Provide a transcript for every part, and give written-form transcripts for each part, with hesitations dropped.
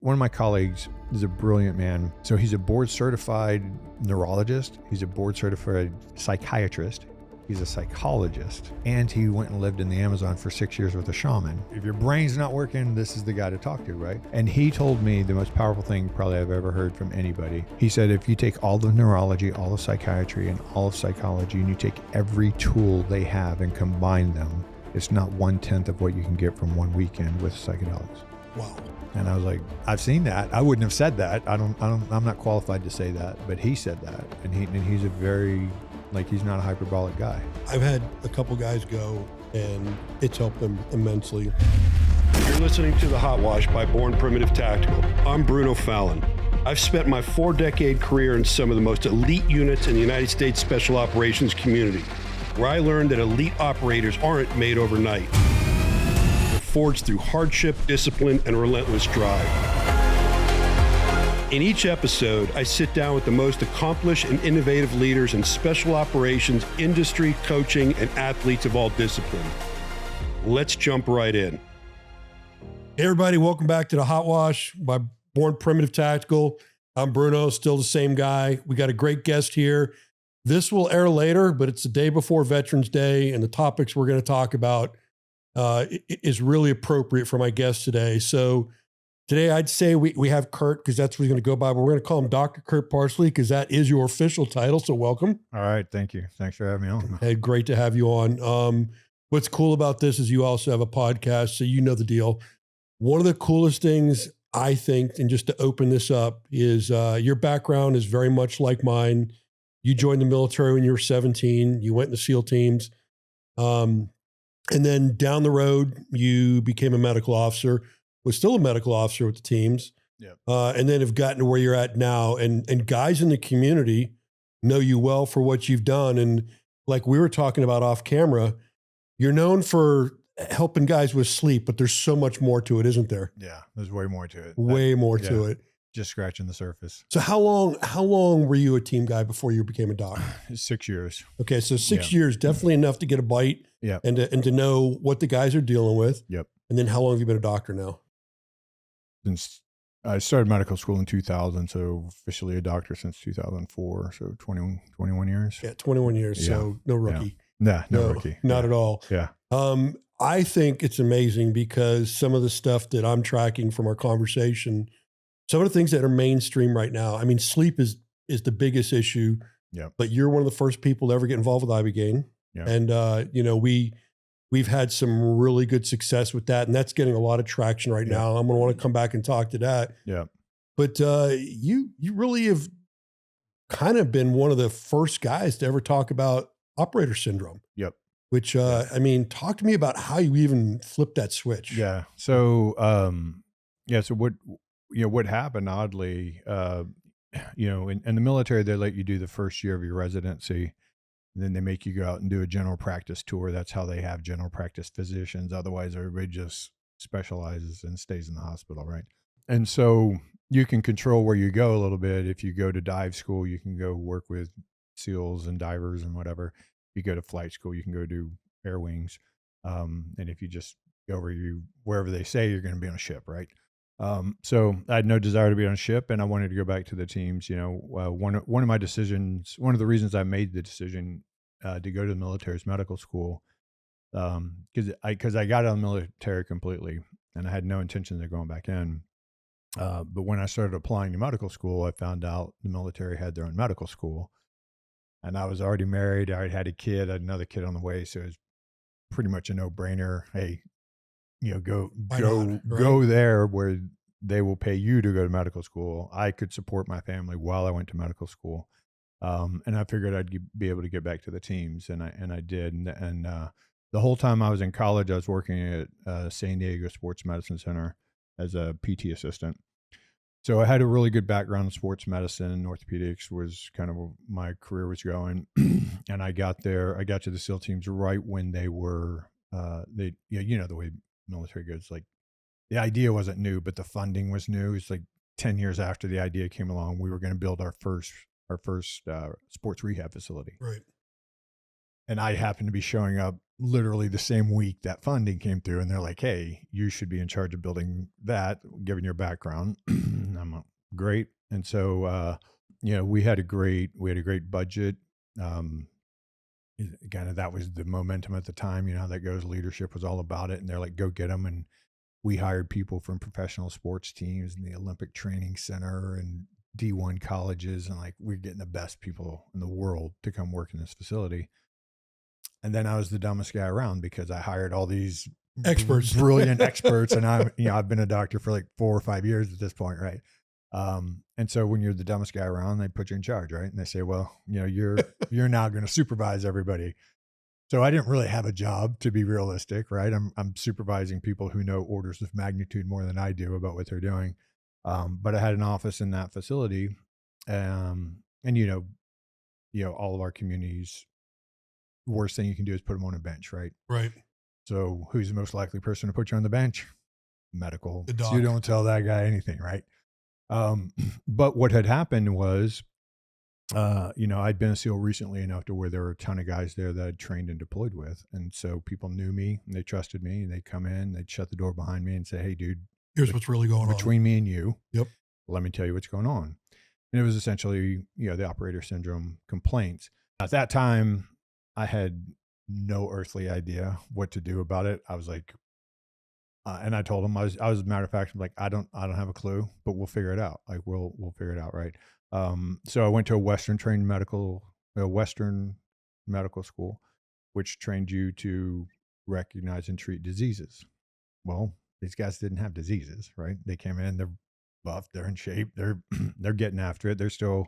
one of my colleagues is a brilliant man. So he's a board certified neurologist. He's a board certified psychiatrist. He's a psychologist, and he went and lived in the Amazon for 6 years with a shaman. If your brain's not working, this is the guy to talk to, right? And he told me the most powerful thing probably I've ever heard from anybody. He said, if you take all of neurology, all of psychiatry, and all of psychology, and you take every tool they have and combine them, it's not 1/10 of what you can get from one weekend with psychedelics. Wow. And I was like, I've seen that. I wouldn't have said that. I'm not qualified to say that, but he said that. And he's a very, he's not a hyperbolic guy. I've had a couple guys go, and it's helped them immensely. You're listening to The Hot Wash by Born Primitive Tactical. I'm Bruno Fallon. I've spent my 4-decade career in some of the most elite units in the United States Special Operations community, where I learned that elite operators aren't made overnight. They're forged through hardship, discipline, and relentless drive. In each episode, I sit down with the most accomplished and innovative leaders in special operations, industry, coaching, and athletes of all disciplines. Let's jump right in. Hey everybody, welcome back to The Hot Wash by Born Primitive Tactical. I'm Bruno, still the same guy. We got a great guest here. This will air later, but it's the day before Veterans Day, and the topics we're going to talk about is really appropriate for my guest today. So today, I'd say we have Kirk, because that's what he's going to go by, but we're going to call him Dr. Kirk Parsley, because that is your official title. So welcome. All right. Thank you. Thanks for having me on. Hey, great to have you on. What's cool about this is you also have a podcast, so you know the deal. One of the coolest things, I think, and just to open this up, is your background is very much like mine. You joined the military when you were 17. You went in the SEAL teams. And then down the road, you became a medical officer. Was still a medical officer with the teams, and then have gotten to where you're at now. And guys in the community know you well for what you've done. And like we were talking about off camera, you're known for helping guys with sleep, but there's so much more to it, isn't there? Yeah, there's way more to it. Way more to it. Just scratching the surface. So how long were you a team guy before you became a doc? 6 years. Okay, so 6 years, definitely enough to get a bite, and to know what the guys are dealing with. Yep. And then how long have you been a doctor now? Since I started medical school in 2000, so officially a doctor since 2004, so 21 years. Yeah, 21 years, so no rookie. Yeah. No rookie. Not at all. Yeah. I think it's amazing because some of the stuff that I'm tracking from our conversation, some of the things that are mainstream right now, I mean, sleep is the biggest issue, but you're one of the first people to ever get involved with ibogaine. And, we've had some really good success with that, and that's getting a lot of traction right now. I'm going to want to come back and talk to that. Yeah. But you really have kind of been one of the first guys to ever talk about operator syndrome. Yep. Which, I mean, talk to me about how you even flipped that switch. Yeah. So, so what happened oddly, in the military, they let you do the first year of your residency. Then they make you go out and do a general practice tour. That's how they have general practice physicians. Otherwise, everybody just specializes and stays in the hospital, right? And so you can control where you go a little bit. If you go to dive school, you can go work with SEALs and divers and whatever. If you go to flight school, you can go do air wings. And if you just go wherever they say you're going to be on a ship, right? So I had no desire to be on a ship, and I wanted to go back to the teams. One of my decisions, one of the reasons I made the decision to go to the military's medical school, because I got out of the military completely, and I had no intention of going back in. But when I started applying to medical school, I found out the military had their own medical school, and I was already married. I already had a kid. I had another kid on the way, so it was pretty much a no-brainer. Hey, go there where they will pay you to go to medical school. I could support my family while I went to medical school. And I figured I'd be able to get back to the teams, and I did. And the whole time I was in college, I was working at San Diego Sports Medicine Center as a PT assistant. So I had a really good background in sports medicine. Orthopedics was kind of where my career was going. And I got to the SEAL teams right when they were, the way military goes, like the idea wasn't new, but the funding was new. It's like 10 years after the idea came along, we were going to build our first sports rehab facility. Right. And I happened to be showing up literally the same week that funding came through, and they're like, "Hey, you should be in charge of building that, given your background." I'm like, great. And so, we had a great budget. Um, Kind of that was the momentum at the time. You know how that goes. Leadership was all about it, and they're like, "Go get them." And we hired people from professional sports teams and the Olympic Training Center and D1 colleges, and like we're getting the best people in the world to come work in this facility. And then I was the dumbest guy around because I hired all these Experts. brilliant experts, and I've been a doctor for like 4 or 5 years at this point, right? And so when you're the dumbest guy around, they put you in charge, right? And they say, well, you're now going to supervise everybody. So I didn't really have a job, to be realistic, right? I'm supervising people who know orders of magnitude more than I do about what they're doing. But I had an office in that facility, and all of our communities, worst thing you can do is put them on a bench, right? Right. So who's the most likely person to put you on the bench? Medical. The So you doc. don't tell that guy anything, right? But what had happened was, I'd been a SEAL recently enough to where there were a ton of guys there that I'd trained and deployed with. And so people knew me and they trusted me, and they'd come in, they'd shut the door behind me and say, "Hey, dude, Here's what's really going on. between me and you, Yep. let me tell you what's going on." And it was essentially, the operator syndrome complaints. At that time, I had no earthly idea what to do about it. I was like, and I told him, I was a matter of fact, I'm like, I don't have a clue, but we'll figure it out. Like we'll figure it out, right? So I went to a Western medical school, which trained you to recognize and treat diseases. Well, these guys didn't have diseases, right? They came in, they're buff, they're in shape, they're they're getting after it. They're still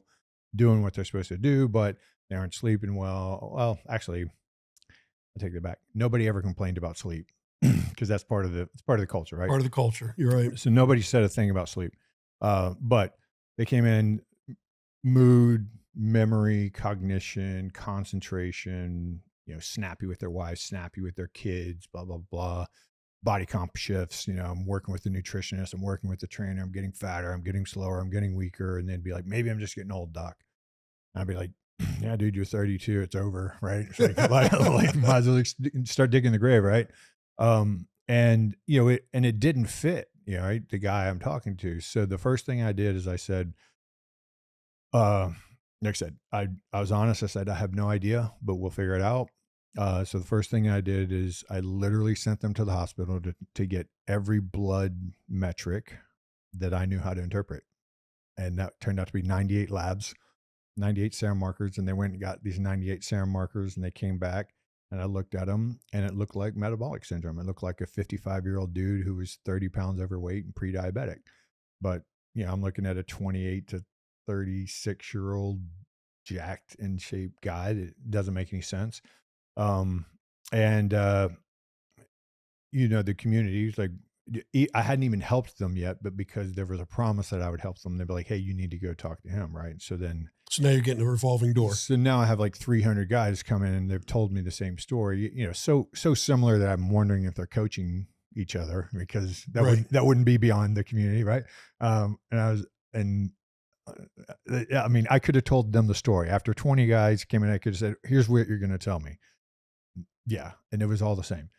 doing what they're supposed to do, but they aren't sleeping well. Well, actually, I take that back. Nobody ever complained about sleep because it's part of the culture, right? Part of the culture. You're right. So nobody said a thing about sleep. But they came in mood, memory, cognition, concentration, snappy with their wives, snappy with their kids, blah, blah, blah. Body comp shifts. I'm working with the nutritionist, I'm working with the trainer, I'm getting fatter, I'm getting slower, I'm getting weaker. And then be like, maybe I'm just getting old, doc. And I'd be like, yeah, dude, you're 32. It's over, right? It's like might as well start digging the grave, right? And it didn't fit, right? The guy I'm talking to. So the first thing I did is I said, like I said, I was honest. I said, I have no idea, but we'll figure it out. So the first thing I did is I literally sent them to the hospital to get every blood metric that I knew how to interpret. And that turned out to be 98 labs, 98 serum markers. And they went and got these 98 serum markers, and they came back, and I looked at them, and it looked like metabolic syndrome. It looked like a 55-year-old dude who was 30 pounds overweight and pre-diabetic. But, I'm looking at a 28 to 36-year-old jacked in shape guy. That doesn't make any sense. And the communities, like, I hadn't even helped them yet, but because there was a promise that I would help them, they'd be like, "Hey, you need to go talk to him," right? So now you're getting a revolving door. So now I have like 300 guys come in, and they've told me the same story. So similar that I'm wondering if they're coaching each other, because that wouldn't be beyond the community, right? I mean, I could have told them the story. After 20 guys came in, I could have said, "Here's what you're going to tell me." Yeah. And it was all the same.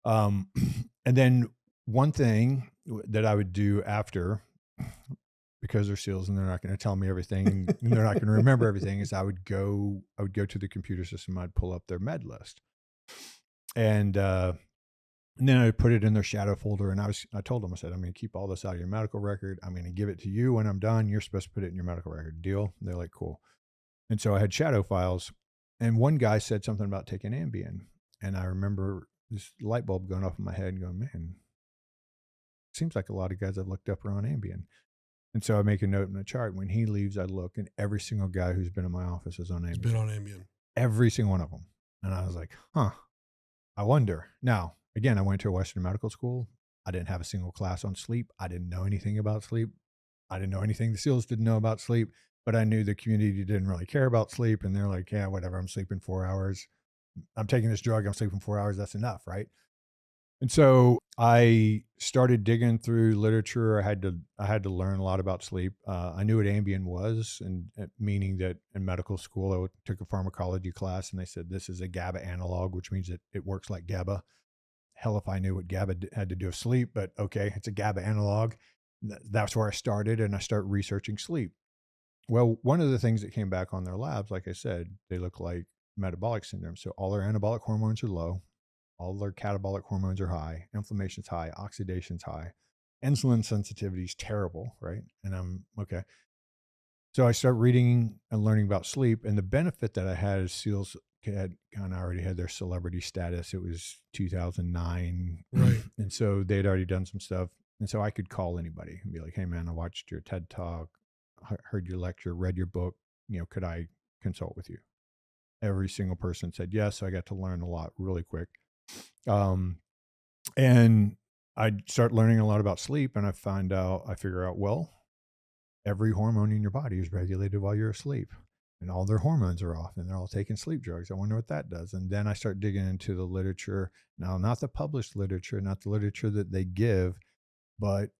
And then one thing that I would do after, because they're SEALs and they're not going to tell me everything, and they're not going to remember everything, is I would go to the computer system. I'd pull up their med list, and then I put it in their shadow folder. And I told them, I said, "I'm going to keep all this out of your medical record. I'm going to give it to you when I'm done. You're supposed to put it in your medical record. Deal?" And they're like, "Cool." And so I had shadow files, and one guy said something about taking Ambien. And I remember this light bulb going off in my head and going, "Man, seems like a lot of guys I've looked up are on Ambien." And so I make a note in the chart. When he leaves, I look, and every single guy who's been in my office is on Ambien. He's been on Ambien. Every single one of them. And I was like, I wonder. Now, again, I went to a Western medical school. I didn't have a single class on sleep. I didn't know anything about sleep. I didn't know anything the SEALs didn't know about sleep, but I knew the community didn't really care about sleep. And they're like, "Yeah, whatever. I'm sleeping 4 hours. I'm taking this drug. I'm sleeping 4 hours. That's enough." Right. And so I started digging through literature. I had to learn a lot about sleep. I knew what Ambien was, and meaning that in medical school took a pharmacology class, and they said this is a GABA analog, which means that it works like GABA. Hell, if I knew what GABA had to do with sleep, but okay, it's a GABA analog. That's where I started, and I started researching sleep. Well, one of the things that came back on their labs, like I said, they look like metabolic syndrome. So all their anabolic hormones are low, all their catabolic hormones are high, inflammation's high, oxidation's high, insulin sensitivity is terrible, right? And I'm okay. So I start reading and learning about sleep, and the benefit that I had is SEALs had kind of already had their celebrity status. It was 2009, Right. and so they'd already done some stuff, and so I could call anybody and be like, "Hey, man, I watched your TED talk, heard your lecture, read your book. Could I consult with you?" Every single person said yes. So I got to learn a lot really quick. Um, and I start learning a lot about sleep, and I figure out, well, every hormone in your body is regulated while you're asleep, and all their hormones are off, and they're all taking sleep drugs. I wonder what that does. And then I start digging into the literature. Now, not the published literature, not the literature that they give, but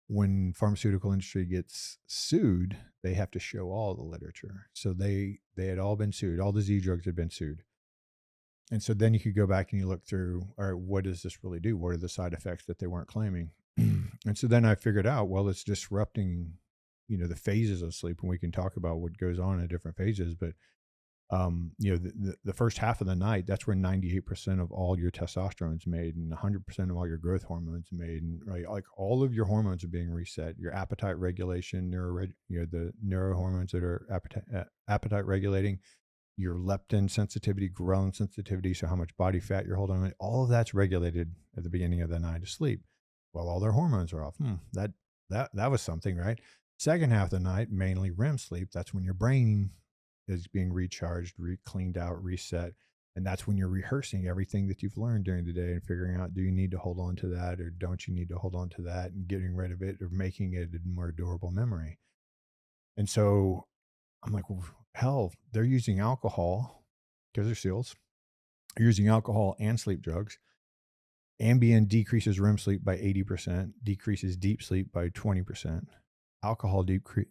when pharmaceutical industry gets sued, they have to show all the literature. So they had all been sued. All the Z drugs had been sued. And so then you could go back and you look through, all right, what does this really do? What are the side effects that they weren't claiming? And so then I figured out, well, it's disrupting, the phases of sleep, and we can talk about what goes on in different phases. But the first half of the night, that's where 98% of all your testosterone is made, and 100% of all your growth hormones made, and right, like all of your hormones are being reset. Your appetite regulation, the neurohormones that are appetite regulating, your leptin sensitivity, ghrelin sensitivity, so how much body fat you're holding on, all of that's regulated at the beginning of the night of sleep. Well, all their hormones are off. That was something, right? Second half of the night, mainly REM sleep. That's when your brain is being recharged, cleaned out, reset. And that's when you're rehearsing everything that you've learned during the day and figuring out, do you need to hold on to that, or don't you need to hold on to that, and getting rid of it or making it a more durable memory. And so I'm like, well, hell, they're using alcohol because they're SEALs. They're using alcohol and sleep drugs. Ambien decreases REM sleep by 80%, decreases deep sleep by 20%. Alcohol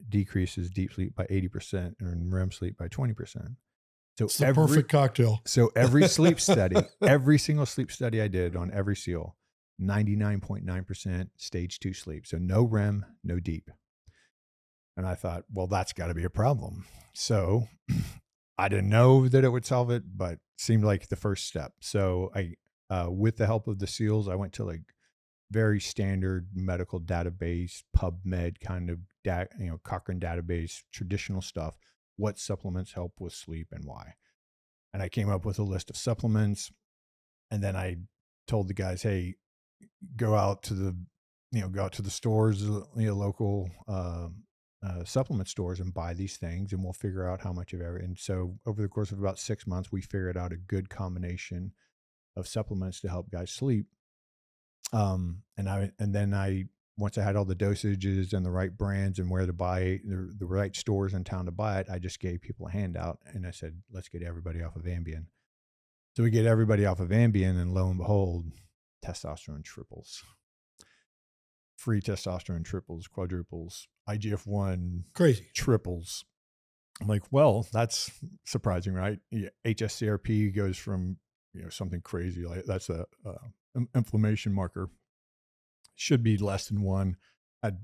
decreases deep sleep by 80% and REM sleep by 20%. So it's the perfect cocktail. So every sleep study, every single sleep study I did on every SEAL, 99.9% stage 2 sleep. So no REM, no deep. And I thought, well, that's got to be a problem. So I didn't know that it would solve it, but seemed like the first step. So with the help of the SEALs, I went to like very standard medical database, PubMed kind of, Cochrane database, traditional stuff. What supplements help with sleep and why? And I came up with a list of supplements. And then I told the guys, hey, go out to the stores, local supplement stores, and buy these things, and we'll figure out how much of every. And so over the course of about 6 months, we figured out a good combination of supplements to help guys sleep. And then once I had all the dosages and the right brands and where to buy it, the right stores in town to buy it, I just gave people a handout, and I said, let's get everybody off of Ambien. So we get everybody off of Ambien, and lo and behold, testosterone triples. Free testosterone triples, quadruples, IGF-1 crazy triples. I'm like, well, that's surprising, right? HSCRP goes from something crazy, like that's a inflammation marker, should be less than 1. I'd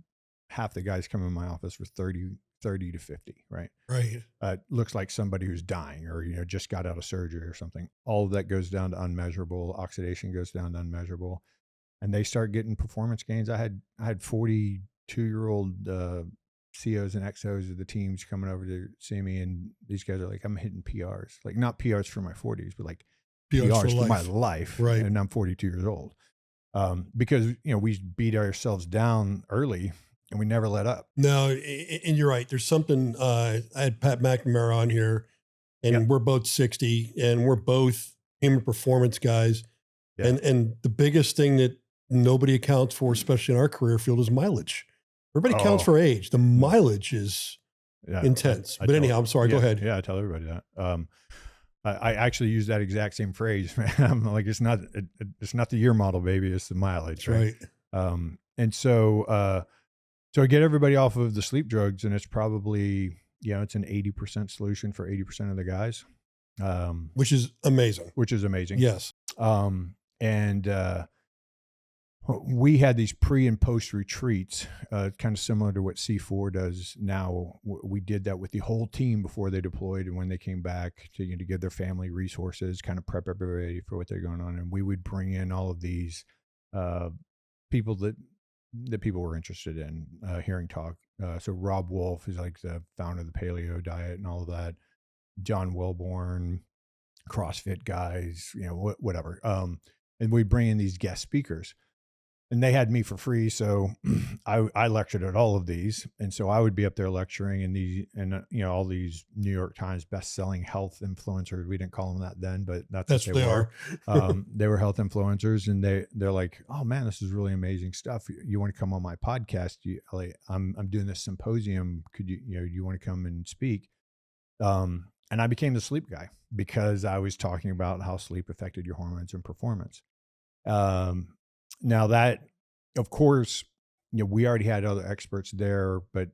half the guys come in my office with 30 to 50, right? Right. Looks like somebody who's dying or just got out of surgery or something. All of that goes down to unmeasurable. Oxidation goes down to unmeasurable, and they start getting performance gains. I had 42-year-old COs and XOs of the teams coming over to see me, and these guys are like, I'm hitting PRs, like not PRs for my 40s, but like PRs for my life, right? And I'm 42 years old, because we beat ourselves down early and we never let up. No, and you're right. There's something. I had Pat McNamara on here, and we're both 60, and we're both human performance guys. Yep. And the biggest thing that nobody accounts for, especially in our career field, is mileage. Everybody counts for age. The mileage is intense. But anyhow, I'm sorry. Go ahead. Yeah, I tell everybody that. I actually use that exact same phrase, man. I'm like, it's not the year model, baby. It's the mileage, That's right? right. And so I get everybody off of the sleep drugs, and it's probably, it's an 80% solution for 80% of the guys, Which is amazing. which is amazing. Yes. And we had these pre and post retreats, kind of similar to what C4 does now. We did that with the whole team before they deployed and when they came back to give their family resources, kind of prep everybody for what they're going on. And we would bring in all of these people that people were interested in hearing talk. So Rob Wolf is like the founder of the paleo diet and all of that. John Welborn, CrossFit guys, whatever. And we bring in these guest speakers, and they had me for free. So I lectured at all of these. And so I would be up there lecturing, and all these New York Times best-selling health influencers. We didn't call them that then, but that's what they were. They were health influencers, and they're like, oh man, this is really amazing stuff. You want to come on my podcast? I'm doing this symposium. Could you want to come and speak? And I became the sleep guy because I was talking about how sleep affected your hormones and performance. Now that, of course, we already had other experts there, but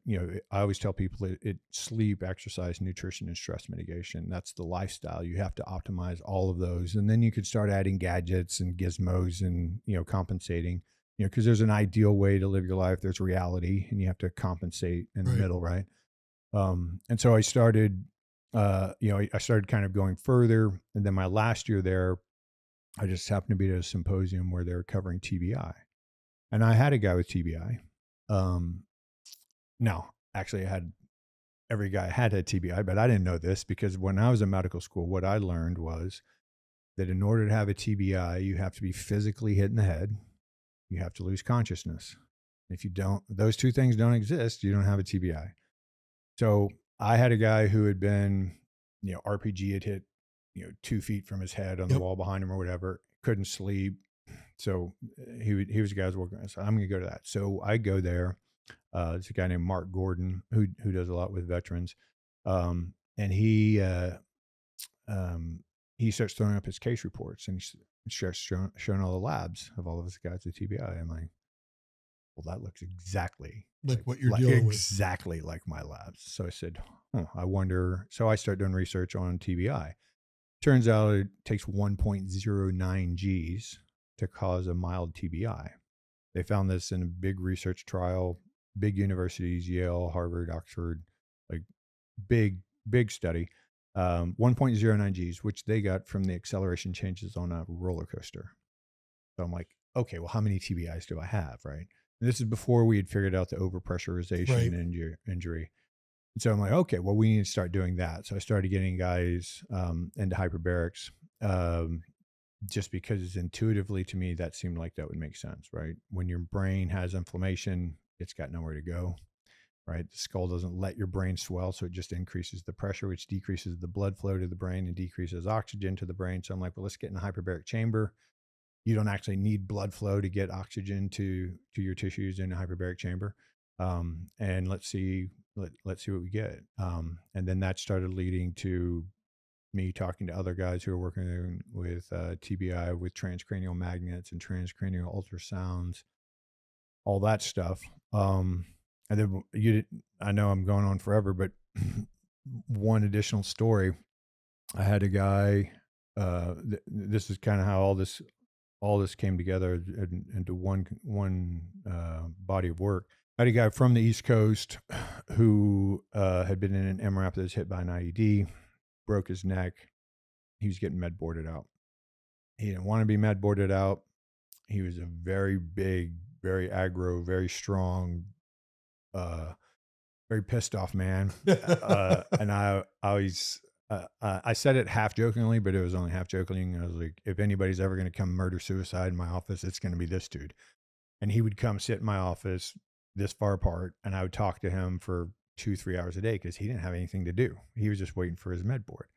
I always tell people sleep, exercise, nutrition, and stress mitigation. That's the lifestyle. You have to optimize all of those, and then you could start adding gadgets and gizmos and compensating. Because there's an ideal way to live your life. There's reality, and you have to compensate in the middle, right? And so I started. I started kind of going further, and then my last year there, I just happened to be at a symposium where they were covering TBI, and I had a guy with TBI. No, actually, every guy had TBI, but I didn't know this because when I was in medical school, what I learned was that in order to have a TBI, you have to be physically hit in the head, you have to lose consciousness. If you don't, those two things don't exist, you don't have a TBI. So I had a guy who had been, RPG had hit, 2 feet from his head on the wall behind him or whatever, couldn't sleep. So he was a guy who was working on it. So I'm going to go to that. So I go there. There's a guy named Mark Gordon who does a lot with veterans. And he starts throwing up his case reports, and he starts showing all the labs of all of his guys with TBI. I'm like, well, that looks exactly like what you're dealing with. Exactly like my labs. So I said, I wonder. So I start doing research on TBI. Turns out it takes 1.09 Gs to cause a mild TBI. They found this in a big research trial, big universities, Yale, Harvard, Oxford, like big study. 1.09 Gs, which they got from the acceleration changes on a roller coaster. So I'm like, okay, well, how many TBIs do I have, right? And this is before we had figured out the overpressurization injury. And so I'm like, okay, well, we need to start doing that. So I started getting guys into hyperbarics just because intuitively to me, that seemed like that would make sense, right? When your brain has inflammation, it's got nowhere to go, right? The skull doesn't let your brain swell, so it just increases the pressure, which decreases the blood flow to the brain and decreases oxygen to the brain. So I'm like, well, let's get in a hyperbaric chamber. You don't actually need blood flow to get oxygen to your tissues in a hyperbaric chamber. And let's see what we get. And then that started leading to me talking to other guys who are working with TBI with transcranial magnets and transcranial ultrasounds, all that stuff. And then I know I'm going on forever, but one additional story. I had a guy, this is kind of how all this came together into one body of work. I had a guy from the East Coast who had been in an MRAP that was hit by an IED, broke his neck. He was getting med boarded out. He didn't want to be med boarded out. He was a very big, very aggro, very strong, very pissed off man. And I said it half jokingly, but it was only half joking. I was like, if anybody's ever going to come murder suicide in my office, it's going to be this dude. And he would come sit in my office this far apart, and I would talk to him for 2-3 hours a day because he didn't have anything to do. He was just waiting for his med board.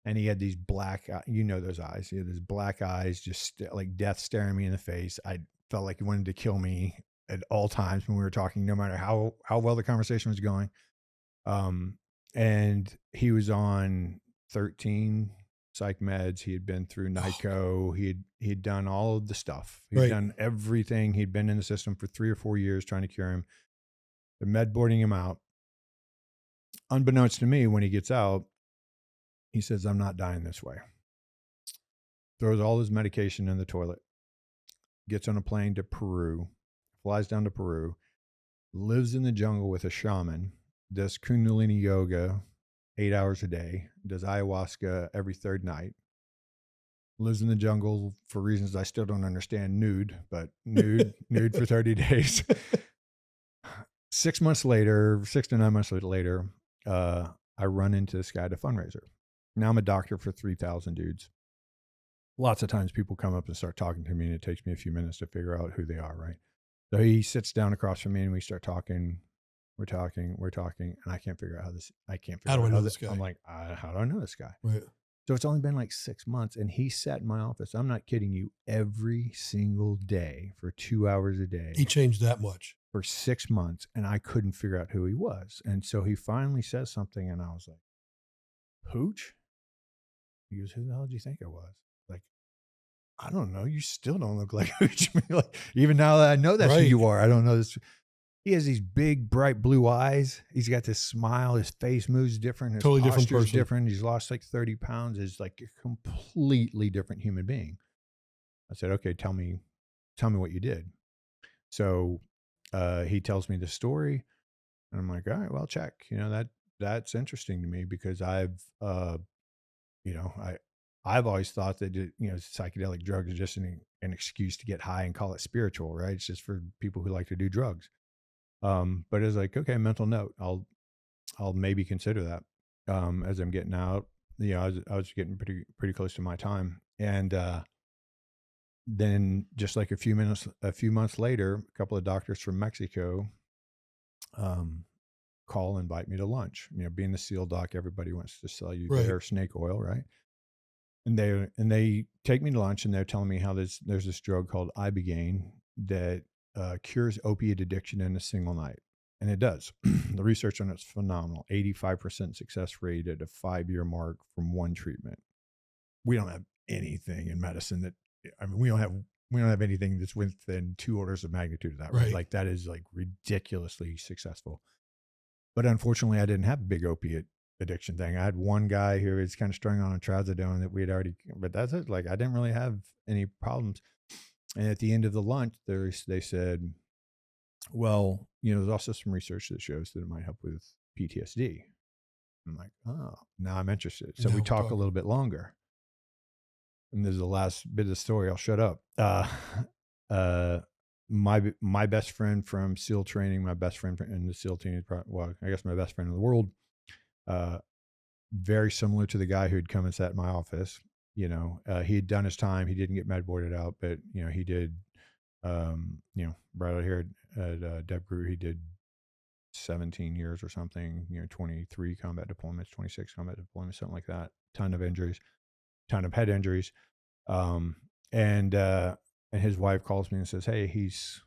And he had these black, those eyes. He had these black eyes, just like death staring me in the face. I felt like he wanted to kill me at all times when we were talking, no matter how well the conversation was going. And he was on 13 psych meds. He had been through NICO. He'd done all of the stuff. He'd Right. done everything. He'd been in the system for 3 or 4 years trying to cure him. They're med boarding him out. Unbeknownst to me, when he gets out, he says, "I'm not dying this way." Throws all his medication in the toilet. Gets on a plane to Peru. Flies down to Peru. Lives in the jungle with a shaman. Does Kundalini yoga 8 hours a day. Does ayahuasca every third night. Lives in the jungle for reasons I still don't understand, nude for 30 days. 6 months later, 6 to 9 months later, I run into this guy at a fundraiser. Now I'm a doctor for 3,000 dudes. Lots of times people come up and start talking to me, and it takes me a few minutes to figure out who they are, right? So he sits down across from me, and we start talking. We're talking, and I can't figure out how this. How do I know this guy? I'm like, how do I know this guy? Right. So it's only been like 6 months, and he sat in my office. I'm not kidding you. Every single day for 2 hours a day. He changed that much for 6 months, and I couldn't figure out who he was. And so he finally says something, and I was like, "Hooch?" He goes, "Who the hell do you think I was?" Like, I don't know. You still don't look like Hooch. Like, even now that I know that's who you are, I don't know this. He has these big, bright blue eyes. He's got this smile. His face moves different. His totally different person. Different. He's lost like 30 pounds. He's like a completely different human being. I said, "Okay, tell me what you did." So he tells me the story, and I'm like, "All right, well, check. You know, that's interesting to me because I've always thought that psychedelic drugs are just an excuse to get high and call it spiritual, right? It's just for people who like to do drugs." But it's like, okay, mental note. I'll maybe consider that as I'm getting out. I was getting pretty close to my time, and then just like a few months later, a couple of doctors from Mexico call and invite me to lunch. Being the SEAL doc, everybody wants to sell you their snake oil, right? And they take me to lunch, and they're telling me how there's this drug called ibogaine that cures opiate addiction in a single night. And it does. The research on it's phenomenal. 85% success rate at a 5-year mark from one treatment. We don't have anything in medicine we don't have anything that's within 2 orders of magnitude of that, right? Like, that is like ridiculously successful. But unfortunately, I didn't have a big opiate addiction thing. I had one guy who was kind of strung on a trazodone that we had already, but that's it. Like, I didn't really have any problems. And at the end of the lunch, they said, "Well, there's also some research that shows that it might help with PTSD." I'm like, "Oh, now I'm interested." So we talk a little bit longer. And this is the last bit of the story. I'll shut up. My best friend from SEAL training, my best friend in the SEAL team, well, I guess my best friend in the world, very similar to the guy who had come and sat in my office. He had done his time. He didn't get med boarded out, but he did. Right out here at Dev Group, he did 17 years or something. 23 combat deployments, 26 combat deployments, something like that. Ton of injuries, ton of head injuries, and his wife calls me and says, "Hey, he's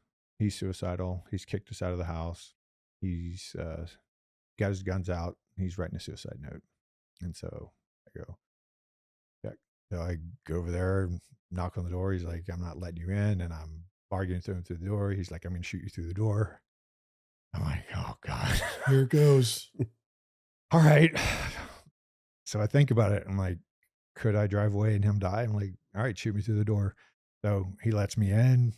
suicidal. He's kicked us out of the house. He's got his guns out. He's writing a suicide note." And so I go, "Yeah." So I go over there, knock on the door. He's like, "I'm not letting you in," and I'm arguing through the door. He's like, "I'm going to shoot you through the door." I'm like, "Oh God, here it goes." All right. So I think about it. I'm like, could I drive away and him die? I'm like, "All right, shoot me through the door." So he lets me in.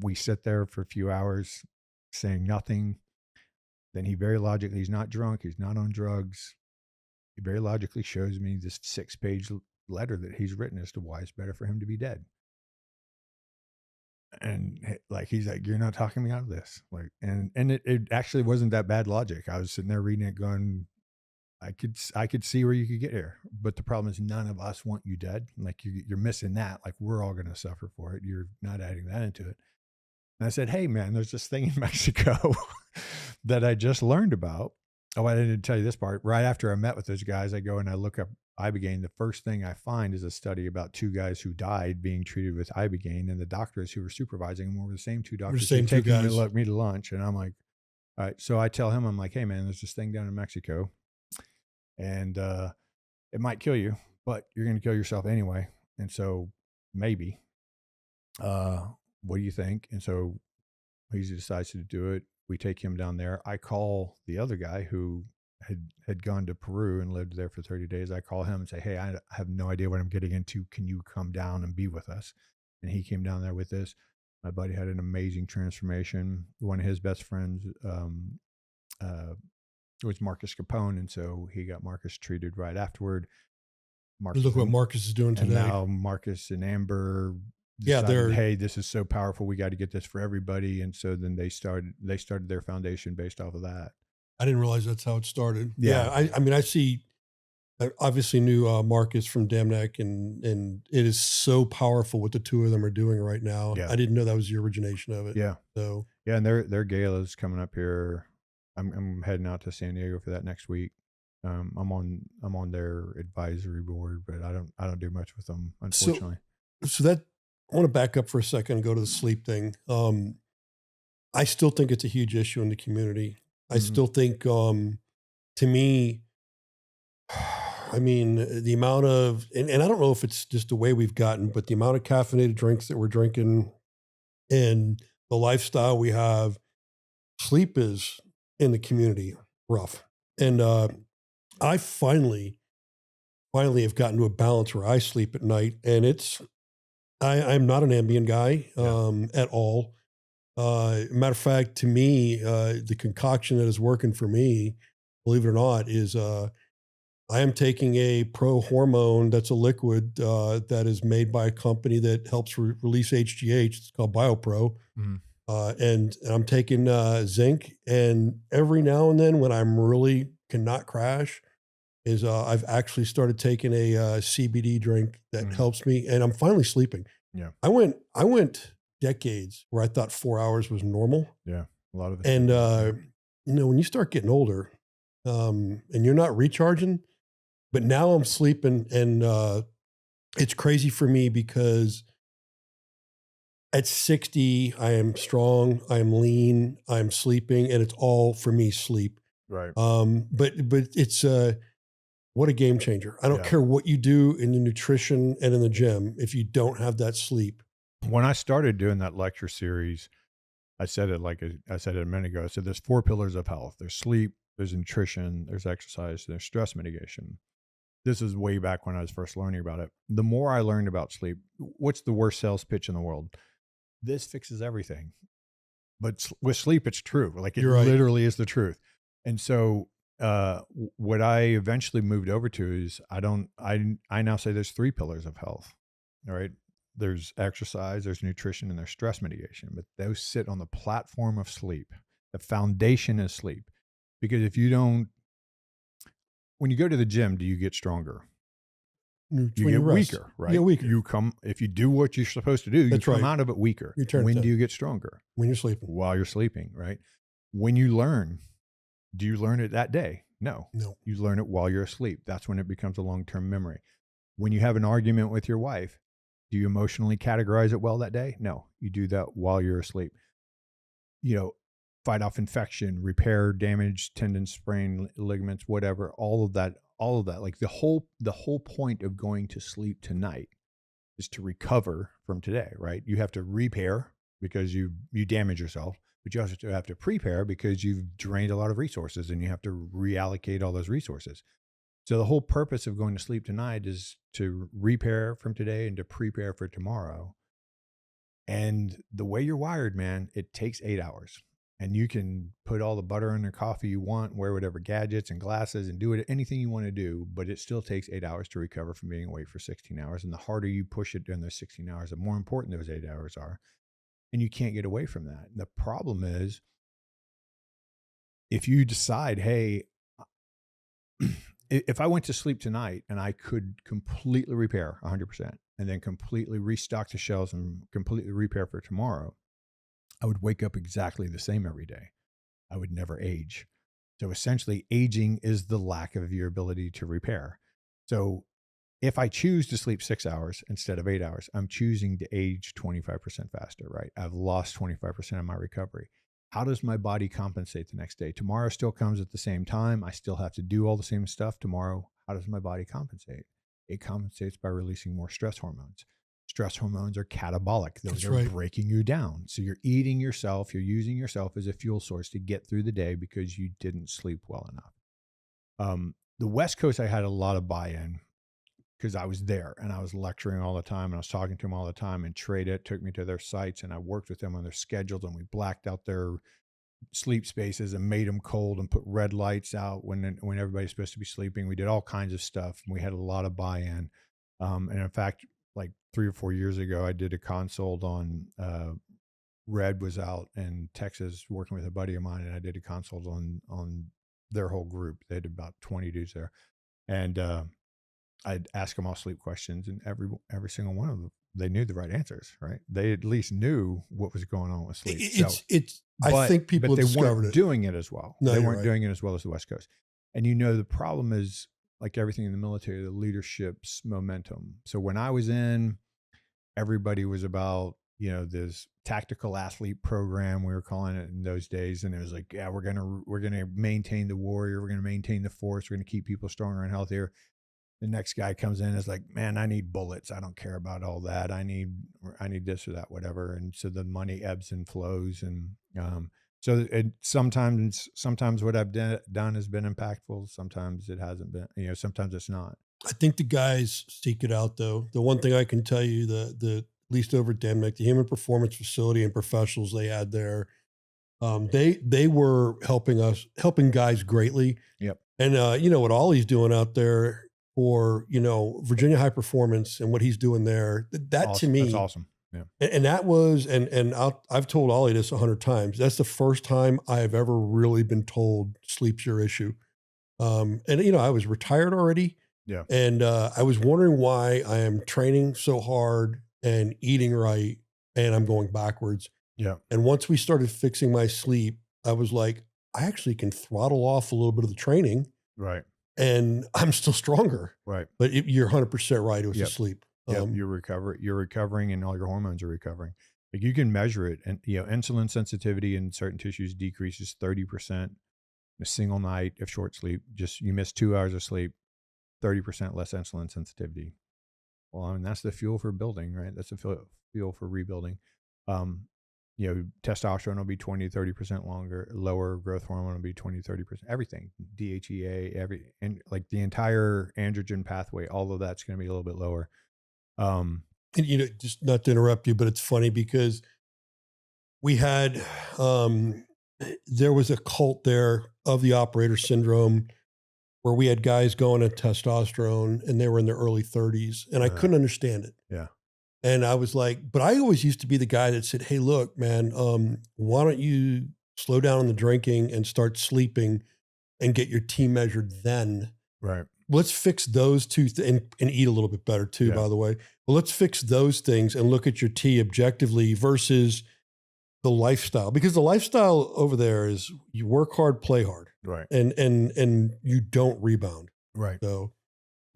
We sit there for a few hours saying nothing. Then he very logically, he's not drunk. He's not on drugs. He very logically shows me this 6-page letter that he's written as to why it's better for him to be dead. And like, he's like, "You're not talking me out of this." Like, and it actually wasn't that bad logic. I was sitting there reading it going, I could see where you could get here, but the problem is none of us want you dead. Like, you're missing that. Like, we're all going to suffer for it. You're not adding that into it. And I said, "Hey man, there's this thing in Mexico that I just learned about." Oh, I didn't tell you this part. Right after I met with those guys, I go and I look up ibogaine. The first thing I find is a study about 2 guys who died being treated with ibogaine, and the doctors who were supervising them were the same 2 doctors who taking me to lunch. And I'm like, all right. So I tell him, I'm like, "Hey man, there's this thing down in Mexico, and it might kill you, but you're going to kill yourself anyway. And so maybe, what do you think? And so he decides to do it. We take him down there. I call the other guy who had gone to Peru and lived there for 30 days. I call him and say, hey, I have no idea what I'm getting into. Can you come down and be with us? And he came down there with us. My buddy had an amazing transformation. One of his best friends uh, was Marcus Capone. And so he got Marcus treated right afterward. Marcus Look what Marcus is doing and today. now Marcus and Amber Yeah, decided, hey, this is so powerful. We got to get this for everybody. And so then they started their foundation based off of that. I didn't realize that's how it started. Yeah. I mean, I obviously knew Marcus from Damneck, and it is so powerful what the two of them are doing right now. Yeah. I didn't know that was the origination of it. Yeah. So yeah, and their gala is coming up here. I'm heading out to San Diego for that next week. I'm on their advisory board, but I don't do much with them, unfortunately. So that I want to back up for a second and go to the sleep thing. I still think it's a huge issue in the community. I Mhm. still think, to me, I mean, the amount of, and I don't know if it's just the way we've gotten, but the amount of caffeinated drinks that we're drinking and the lifestyle we have, sleep is in the community rough. And I finally have gotten to a balance where I sleep at night, and I'm not an Ambien guy at all. Matter of fact, to me, the concoction that is working for me, believe it or not, is I am taking a pro hormone that's a liquid that is made by a company that helps release HGH. It's called BioPro. Mhm. And I'm taking zinc. And every now and then when I'm really cannot crash, is I've actually started taking a CBD drink that Mhm. helps me. And I'm finally sleeping. Yeah. I went decades where I thought 4 hours was normal. Yeah. A lot of it. And, when you start getting older and you're not recharging, but now I'm sleeping, and it's crazy for me because at 60, I am strong, I am lean, I'm sleeping, and it's all for me sleep. Right. But it's what a game changer. I don't care what you do in the nutrition and in the gym if you don't have that sleep. When I started doing that lecture series, I said it I said it a minute ago. I said there's 4 pillars of health. There's sleep, there's nutrition, there's exercise, there's stress mitigation. This is way back when I was first learning about it. The more I learned about sleep, what's the worst sales pitch in the world? This fixes everything. But with sleep, it's true. Like it You're right. literally is the truth. And so what I eventually moved over to is I now say there's 3 pillars of health. All right. There's exercise, there's nutrition, and there's stress mitigation. But those sit on the platform of sleep. The foundation is sleep. Because if you don't, when you go to the gym, do you get stronger? You get weaker, right? You get weaker. You come, if you do what you're supposed to do, you That's come right. out of it weaker. You turn When to- do you get stronger? when you're sleeping. While you're sleeping, right? When you learn, do you learn it that day? No. No. You learn it while you're asleep. That's when it becomes a long-term memory. When you have an argument with your wife, do you emotionally categorize it well that day? No. You do that while you're asleep. Fight off infection, repair damaged tendons, sprain ligaments, whatever, all of that. Like the whole point of going to sleep tonight is to recover from today, right? You have to repair because you damage yourself, but you also have to prepare because you've drained a lot of resources and you have to reallocate all those resources. So the whole purpose of going to sleep tonight is to repair from today and to prepare for tomorrow. And the way you're wired, man, it takes 8 hours. And you can put all the butter in your coffee you want, wear whatever gadgets and glasses and do anything you want to do, but it still takes 8 hours to recover from being awake for 16 hours. And the harder you push it during those 16 hours, the more important those 8 hours are. And you can't get away from that. The problem is if you decide, hey, if I went to sleep tonight and I could completely repair 100% and then completely restock the shelves and completely repair for tomorrow, I would wake up exactly the same every day. I would never age. So essentially, aging is the lack of your ability to repair. So if I choose to sleep 6 hours instead of 8 hours, I'm choosing to age 25% faster, right? I've lost 25% of my recovery. How does my body compensate the next day? Tomorrow still comes at the same time. I still have to do all the same stuff tomorrow. How does my body compensate? It compensates by releasing more stress hormones. Stress hormones are catabolic. Those That's are right. breaking you down. So you're eating yourself, you're using yourself as a fuel source to get through the day because you didn't sleep well enough. The West Coast, I had a lot of buy-in because I was there and I was lecturing all the time and I was talking to them all the time, and Trade It took me to their sites and I worked with them on their schedules, and we blacked out their sleep spaces and made them cold and put red lights out when everybody's supposed to be sleeping. We did all kinds of stuff and we had a lot of buy-in. And in fact, like 3 or 4 years ago, I did a consult on Red was out in Texas working with a buddy of mine, and I did a consult on their whole group. They had about 20 dudes there, and I'd ask them all sleep questions, and every single one of them, they knew the right answers. Right? They at least knew what was going on with sleep. It's. I think people but have they discovered weren't it. doing it as well. No, They you're weren't right. doing it as well as the West Coast. And the problem is, like everything in the military, the leadership's momentum. So when I was in, everybody was about, this tactical athlete program, we were calling it in those days, and it was like, yeah, we're gonna maintain the warrior, we're gonna maintain the force, we're gonna keep people stronger and healthier. The next guy comes in and is like, man, I need bullets, I don't care about all that, I need this or that, whatever. And so the money ebbs and flows, and so sometimes what I've done has been impactful, sometimes it hasn't been, sometimes it's not. I think the guys seek it out, though. The one thing I can tell you, the at least over at Denmick, the human performance facility and professionals they had there, they were helping guys greatly. Yep. And what Ollie's doing out there for Virginia High Performance and what he's doing there, that to Awesome. me, That's awesome. Yeah. and that was, and I've told Ollie this 100 times. That's the first time I have ever really been told sleep's your issue. And I was retired already. Yeah. And I was wondering why I am training so hard and eating right, and I'm going backwards. Yeah. And once we started fixing my sleep, I was like, I actually can throttle off a little bit of the training, Right. and I'm still stronger. Right. But you're 100% right. It was the Yep. sleep. Yep. You're recovering, and all your hormones are recovering. Like, you can measure it, and insulin sensitivity in certain tissues decreases 30% in a single night of short sleep. Just you miss 2 hours of sleep, 30% less insulin sensitivity. Well, I mean, that's the fuel for building, right? That's the fuel for rebuilding. Testosterone will be 20 to 30% lower, growth hormone will be 20 to 30%, everything, DHEA, and like the entire androgen pathway, all of that's going to be a little bit lower. And just not to interrupt you, but it's funny because we had, there was a cult there of the operator syndrome where we had guys going at testosterone and they were in their early 30s, and I couldn't understand it. Yeah. And I was like, but I always used to be the guy that said, hey, look, man, why don't you slow down on the drinking and start sleeping and get your T measured then? Right. Let's fix those two and eat a little bit better too, by the way. Well, let's fix those things and look at your T objectively versus the lifestyle, because the lifestyle over there is you work hard, play hard, Right. and you don't rebound. Right. So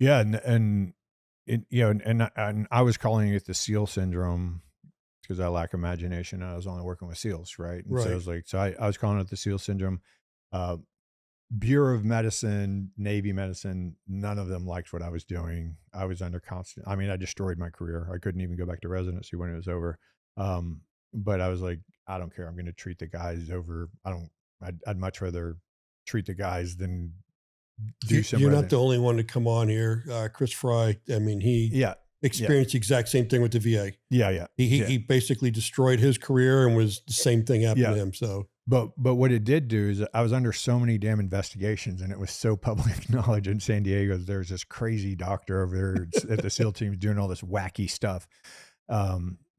yeah, and I was calling it the SEAL syndrome because I lack imagination and I was only working with SEALs, right? And so I was like, I was calling it the SEAL syndrome. Bureau of Medicine, Navy medicine, none of them liked what I was doing. I was under constant, I destroyed my career. I couldn't even go back to residency when it was over. But I was like, I don't care. I'm going to treat the guys over. I'd much rather treat the guys than do some. You're not the only one to come on here. Chris Fry, he experienced the exact same thing with the VA. Yeah. He basically destroyed his career, and was the same thing happened to him. So, but what it did do is I was under so many damn investigations, and it was so public knowledge in San Diego. There's this crazy doctor over there at the SEAL team doing all this wacky stuff.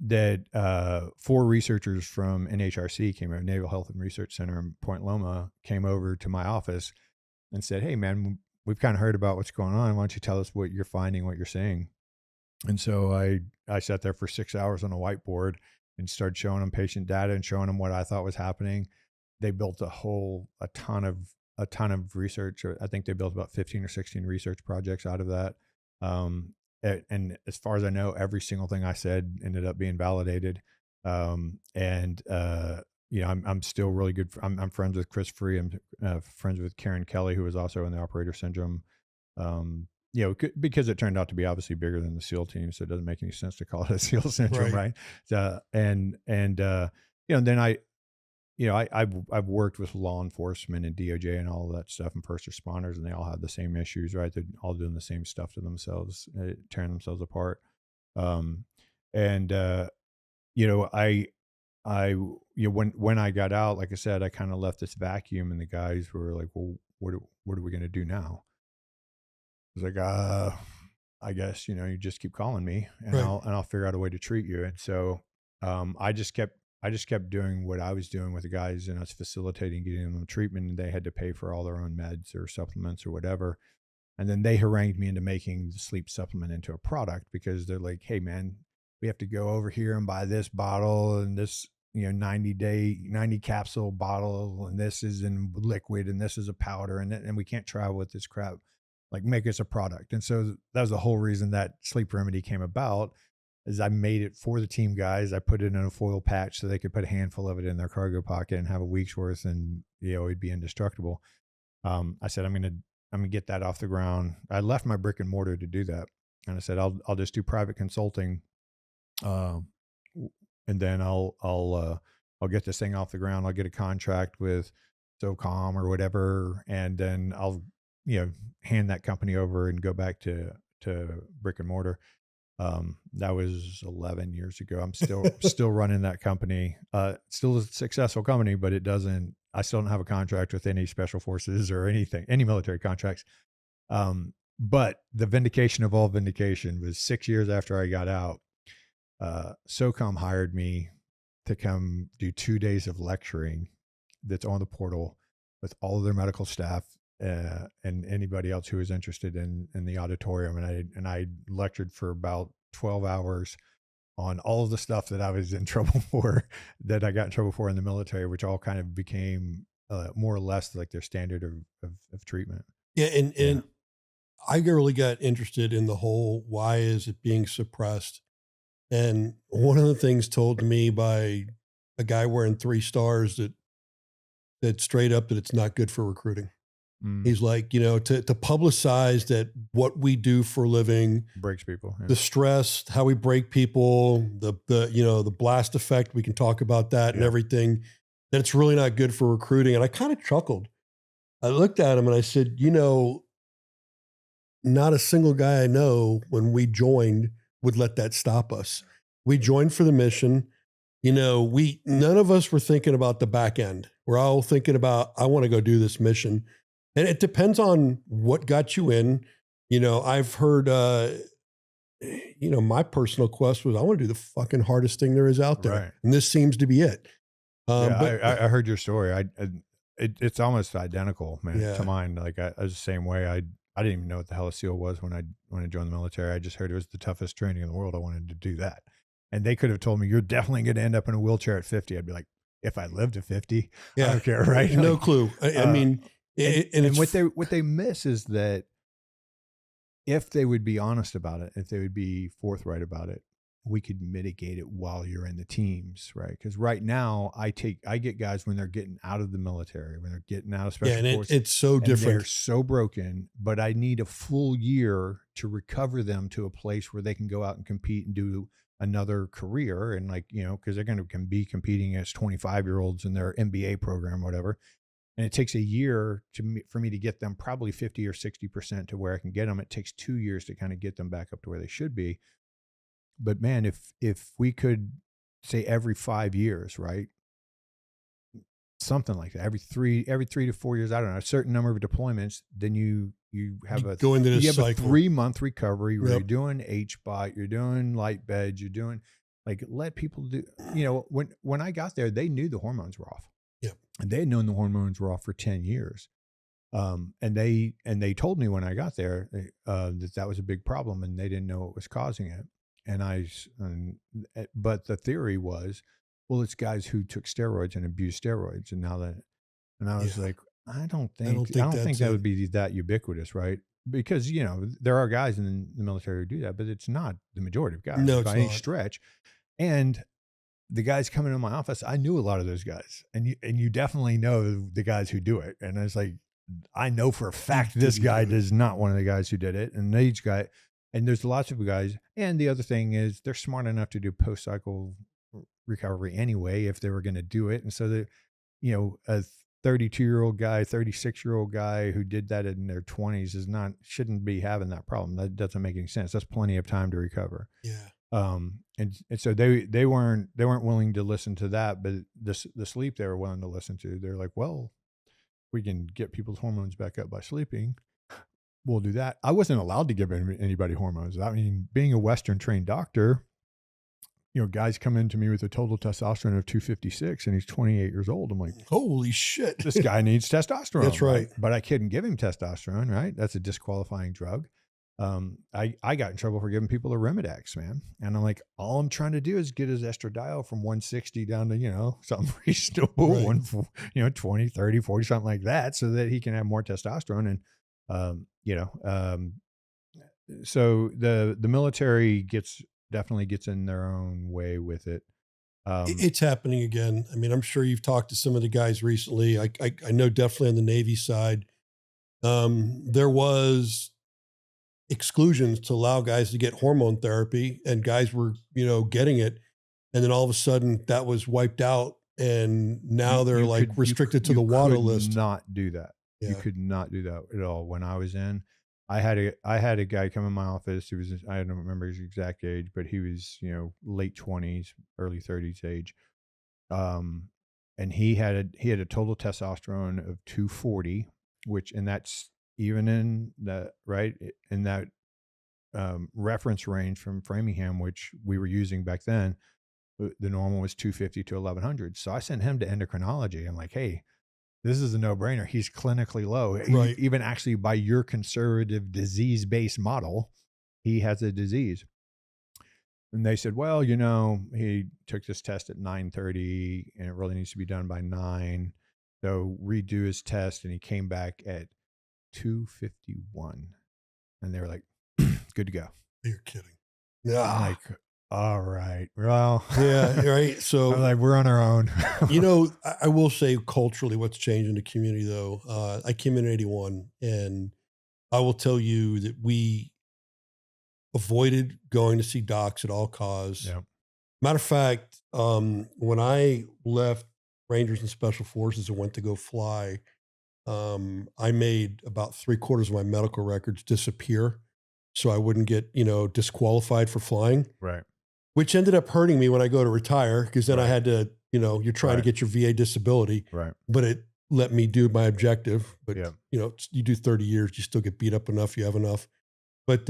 That 4 researchers from NHRC came over, Naval Health and Research Center in Point Loma, came over to my office and said, hey man, we've kind of heard about what's going on. Why don't you tell us what you're finding, what you're seeing? And so I sat there for 6 hours on a whiteboard and started showing them patient data and showing them what I thought was happening. They built a ton of research. I think they built about 15 or 16 research projects out of that. And as far as I know, every single thing I said ended up being validated. I'm still really good. I'm friends with Chris Free. I'm friends with Karen Kelly, who was also in the operator syndrome you know, because it turned out to be obviously bigger than the SEAL team, so it doesn't make any sense to call it a SEAL syndrome, Right. right? You know, then I've worked with law enforcement and DOJ and all of that stuff and first responders, and they all have the same issues, right? They're all doing the same stuff to themselves, tearing themselves apart. Um, and you know, when I got out, like I said, I kind of left this vacuum, and the guys were like, "Well, what are we gonna do now?" I was like, I guess, you know, you just keep calling me and Right. I'll figure out a way to treat you." And so, I just kept doing what I was doing with the guys, and I was facilitating getting them treatment, and they had to pay for all their own meds or supplements or whatever. And then they harangued me into making the sleep supplement into a product because they're like, "Hey man, we have to go over here and buy this bottle and this, you know, 90 capsule bottle, and this is in liquid and this is a powder, and we can't travel with this crap. Like, make us a product." And so that was the whole reason that sleep remedy came about, is I made it for the team guys. I put it in a foil patch so they could put a handful of it in their cargo pocket and have a week's worth, and you know, it'd be indestructible. I said, I'm gonna get that off the ground. I left my brick and mortar to do that, and I said, I'll just do private consulting, uh, and then I'll get this thing off the ground. I'll get a contract with SOCOM or whatever, and then I'll, you know, hand that company over and go back to brick and mortar. That was 11 years ago. I'm still running that company. Still a successful company, but I still don't have a contract with any special forces or anything, any military contracts. But the vindication of all vindication was 6 years after I got out. SOCOM hired me to come do 2 days of lecturing that's on the portal with all of their medical staff, and anybody else who was interested in the auditorium. And I lectured for about 12 hours on all of the stuff that I was in trouble for, that I got in trouble for in the military, which all kind of became more or less like their standard of treatment. Yeah. And, Yeah. and I really got interested in the whole, why is it being suppressed? And one of the things told to me by a guy wearing 3 stars that straight up that it's not good for recruiting. Mm. He's like, to publicize that what we do for a living, Breaks people. Yeah. the stress, how we break people, the blast effect, we can talk about that and Yeah. everything, that it's really not good for recruiting. And I kind of chuckled. I looked at him and I said, not a single guy I know when we joined would let that stop us. We joined for the mission. None of us were thinking about the back end. We're all thinking about, I want to go do this mission. And it depends on what got you in. I've heard, my personal quest was, I want to do the fucking hardest thing there is out there. Right. And this seems to be it. Yeah, But I heard your story. It's almost identical, man, yeah, to mine. Like I was the same way. I didn't even know what the hell a SEAL was when I joined the military. I just heard it was the toughest training in the world. I wanted to do that, and they could have told me, "You're definitely going to end up in a wheelchair at 50." I'd be like, "If I live to 50, I yeah, don't care, right?" no Like, clue. I mean, and and it's, what they miss is that if they would be honest about it, if they would be forthright about it, we could mitigate it while you're in the teams, right? Because right now, I get guys when they're getting out of the military, when they're getting out of yeah, special and forces, it's so and they're different. so broken. But I need a full year to recover them to a place where they can go out and compete and do another career, and like, you know, because they're going to be competing as 25-year-olds in their MBA program, whatever. And it takes a year for me to get them probably 50 or 60% to where I can get them. It takes 2 years to kind of get them back up to where they should be. But man, if we could say every 5 years, right? Something like that, every 3 to 4 years, I don't know, a certain number of deployments, then you have You go into this you have a cycle. 3 month recovery where you're Yep. doing HBOT, you're doing light beds, you're doing, like, let people do, you know, when I got there, they knew the hormones were off. Yep. And they had known the hormones were off for 10 years. And they told me when I got there, that was a big problem, and they didn't know what was causing it. But the theory was, well, it's guys who took steroids and abused steroids, and I was Yeah. like, I I don't think don't think that's that it. would be that ubiquitous, right? Because, you know, there are guys in the military who do that, but it's not the majority of guys No, it's by any not. stretch. And the guys coming in my office, I knew a lot of those guys, and you definitely know the guys who do it. And I was like, I know for a fact this guy is not one of the guys who did it. And each guy, and there's lots of guys. And the other thing is they're smart enough to do post-cycle recovery anyway, if they were going to do it. And so that, a 32-year-old guy, 36-year-old guy who did that in their 20s shouldn't be having that problem. That doesn't make any sense. That's plenty of time to recover. Yeah. And so they weren't willing to listen to that, but the sleep they were willing to listen to. They're like, well, we can get people's hormones back up by sleeping. We'll do that. I wasn't allowed to give anybody hormones. I mean, being a Western trained doctor, guys come into me with a total testosterone of 256 and he's 28 years old. I'm like, holy shit. This guy needs testosterone. That's right. But I couldn't give him testosterone, right? That's a disqualifying drug. I got in trouble for giving people Arimidex, man. And I'm like, all I'm trying to do is get his estradiol from 160 down to, something reasonable, right. 20, 30, 40, something like that, so that he can have more testosterone. And, so the military definitely gets in their own way with it. It's happening again. I mean, I'm sure you've talked to some of the guys recently. I know definitely on the Navy side, there was exclusions to allow guys to get hormone therapy, and guys were, getting it. And then all of a sudden that was wiped out. And now they're restricted to the water list. Not do that. Yeah. You could not do that at all. When I was in, I had a guy come in my office. He was, I don't remember his exact age, but he was, late 20s, early 30s age. And he had a total testosterone of 240, and that's even in that, right, in that reference range from Framingham, which we were using back then. The normal was 250 to 1100. So I sent him to endocrinology. I'm like, hey, this is a no-brainer. He's clinically low. Right. Even actually by your conservative disease-based model, he has a disease. And they said, well, he took this test at 9:30 and it really needs to be done by 9. So redo his test, and he came back at 251. And they were like, good to go. You're kidding. Yeah. I'm like, all right. Well, yeah, right. So I'm like, we're on our own. I will say culturally what's changed in the community though. I came in 81, and I will tell you that we avoided going to see docs at all costs. Yeah. Matter of fact, when I left Rangers and Special Forces and went to go fly, I made about 3/4 of my medical records disappear so I wouldn't get, disqualified for flying. Right. Which ended up hurting me when I go to retire, because then I had to, you're trying to get your VA disability, right? But it let me do my objective. But, yeah. You do 30 years, you still get beat up enough, you have enough. But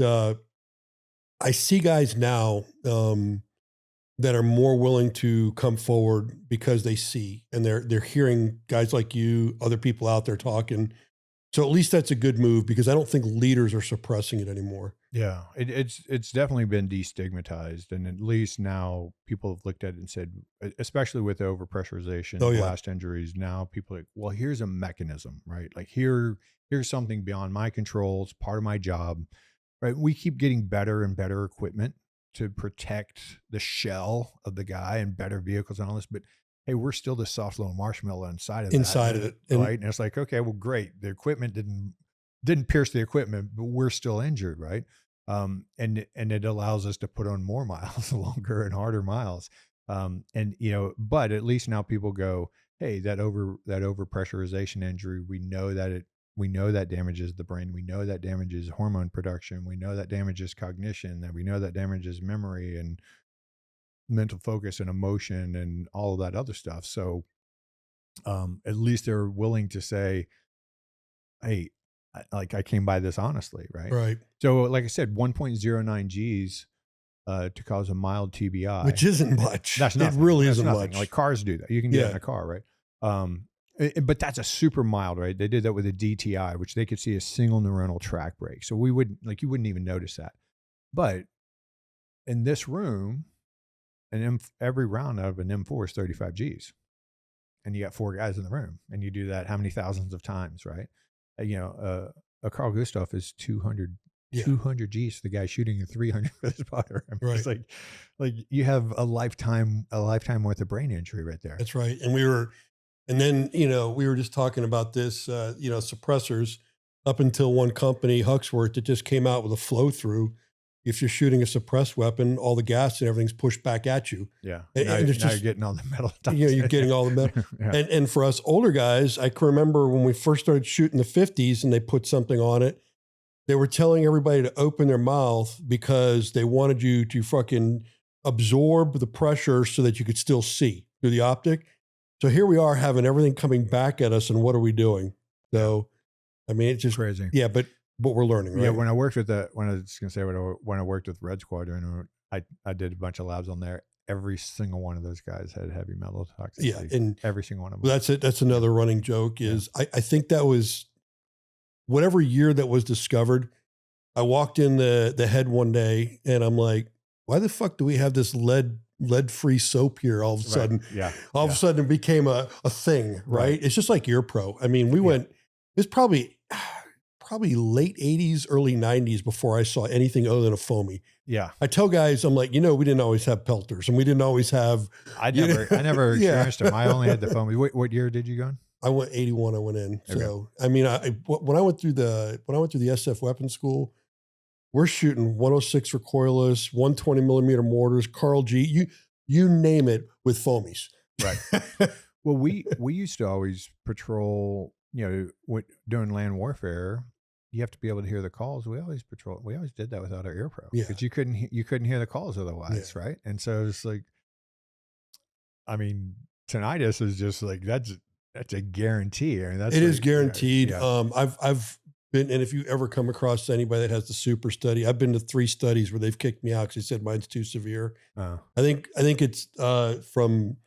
I see guys now that are more willing to come forward because they see, and they're hearing guys like you, other people out there talking. So at least that's a good move, because I don't think leaders are suppressing it anymore. Yeah, it's definitely been destigmatized, and at least now people have looked at it and said, especially with overpressurization, blast injuries, now people are like, well, here's a mechanism, right? Like here's something beyond my control. It's part of my job, right? We keep getting better and better equipment to protect the shell of the guy, and better vehicles and all this, but hey, we're still the soft little marshmallow inside of it, right? And it's like, okay, well, great. The equipment didn't pierce the equipment, but we're still injured, right? And it allows us to put on more miles, longer and harder miles. But at least now people go, hey, that overpressurization injury, we know that damages the brain. We know that damages hormone production. We know that damages cognition, and we know that damages memory and mental focus and emotion and all of that other stuff. So at least they're willing to say, hey, I came by this honestly, right? Right. So like I said, 1.09 G's to cause a mild TBI. Which isn't much. That's nothing. It really That's isn't nothing. much. Like cars do that. You can do that in a car, right? But that's a super mild, right? They did that with a DTI, which they could see a single neuronal tract break. So you wouldn't even notice that. But in this room, every round out of an M4 is 35 Gs. And you got 4 guys in the room, and you do that how many thousands of times, right? A Carl Gustav is 200 Gs. The guy shooting a 300 for the spotter. I mean, right. It's like you have a lifetime worth of brain injury right there. That's right. And we were And then, we were just talking about this, suppressors up until one company, Huxworth, that just came out with a flow through. If you're shooting a suppressed weapon, all the gas and everything's pushed back at you. Yeah. And it's Now you're just, getting all the metal you're getting all the metal. Yeah. And for us older guys, I can remember when we first started shooting the 50s and they put something on it, they were telling everybody to open their mouth because they wanted you to fucking absorb the pressure so that you could still see through the optic. So here we are having everything coming back at us, and what are we doing? So, I mean, it's just crazy. Yeah, but what we're learning, right? Yeah, when I worked with when I worked with Red Squadron, I did a bunch of labs on there. Every single one of those guys had heavy metal toxicity. Yeah, and every single one of them. That's it. That's another running joke. Is I think that was whatever year that was discovered. I walked in the head one day, and I'm like, why the fuck do we have this lead-free soap here all of a sudden? Yeah. All of a sudden it became a thing, right? It's just like EarPro. I mean, we went, it's probably late 80s, early 90s before I saw anything other than a foamy. Yeah. I tell guys, I'm like, we didn't always have pelters, and we didn't always have. I never experienced them. I only had the foamy. What year did you go in? I went 81. I went in. Okay. So, I mean, when I went through the SF weapons school, we're shooting 106 recoilless, 120 millimeter mortars, Carl G. You name it with foamies. Right. Well, we used to always patrol. During land warfare, you have to be able to hear the calls. We always did that without our EarPro because you couldn't hear the calls otherwise, right? And so it's like, I mean, tinnitus is just like that's a guarantee. I mean, it is guaranteed. I've been, and if you ever come across anybody that has the super study, I've been to 3 studies where they've kicked me out because they said mine's too severe. I think it's from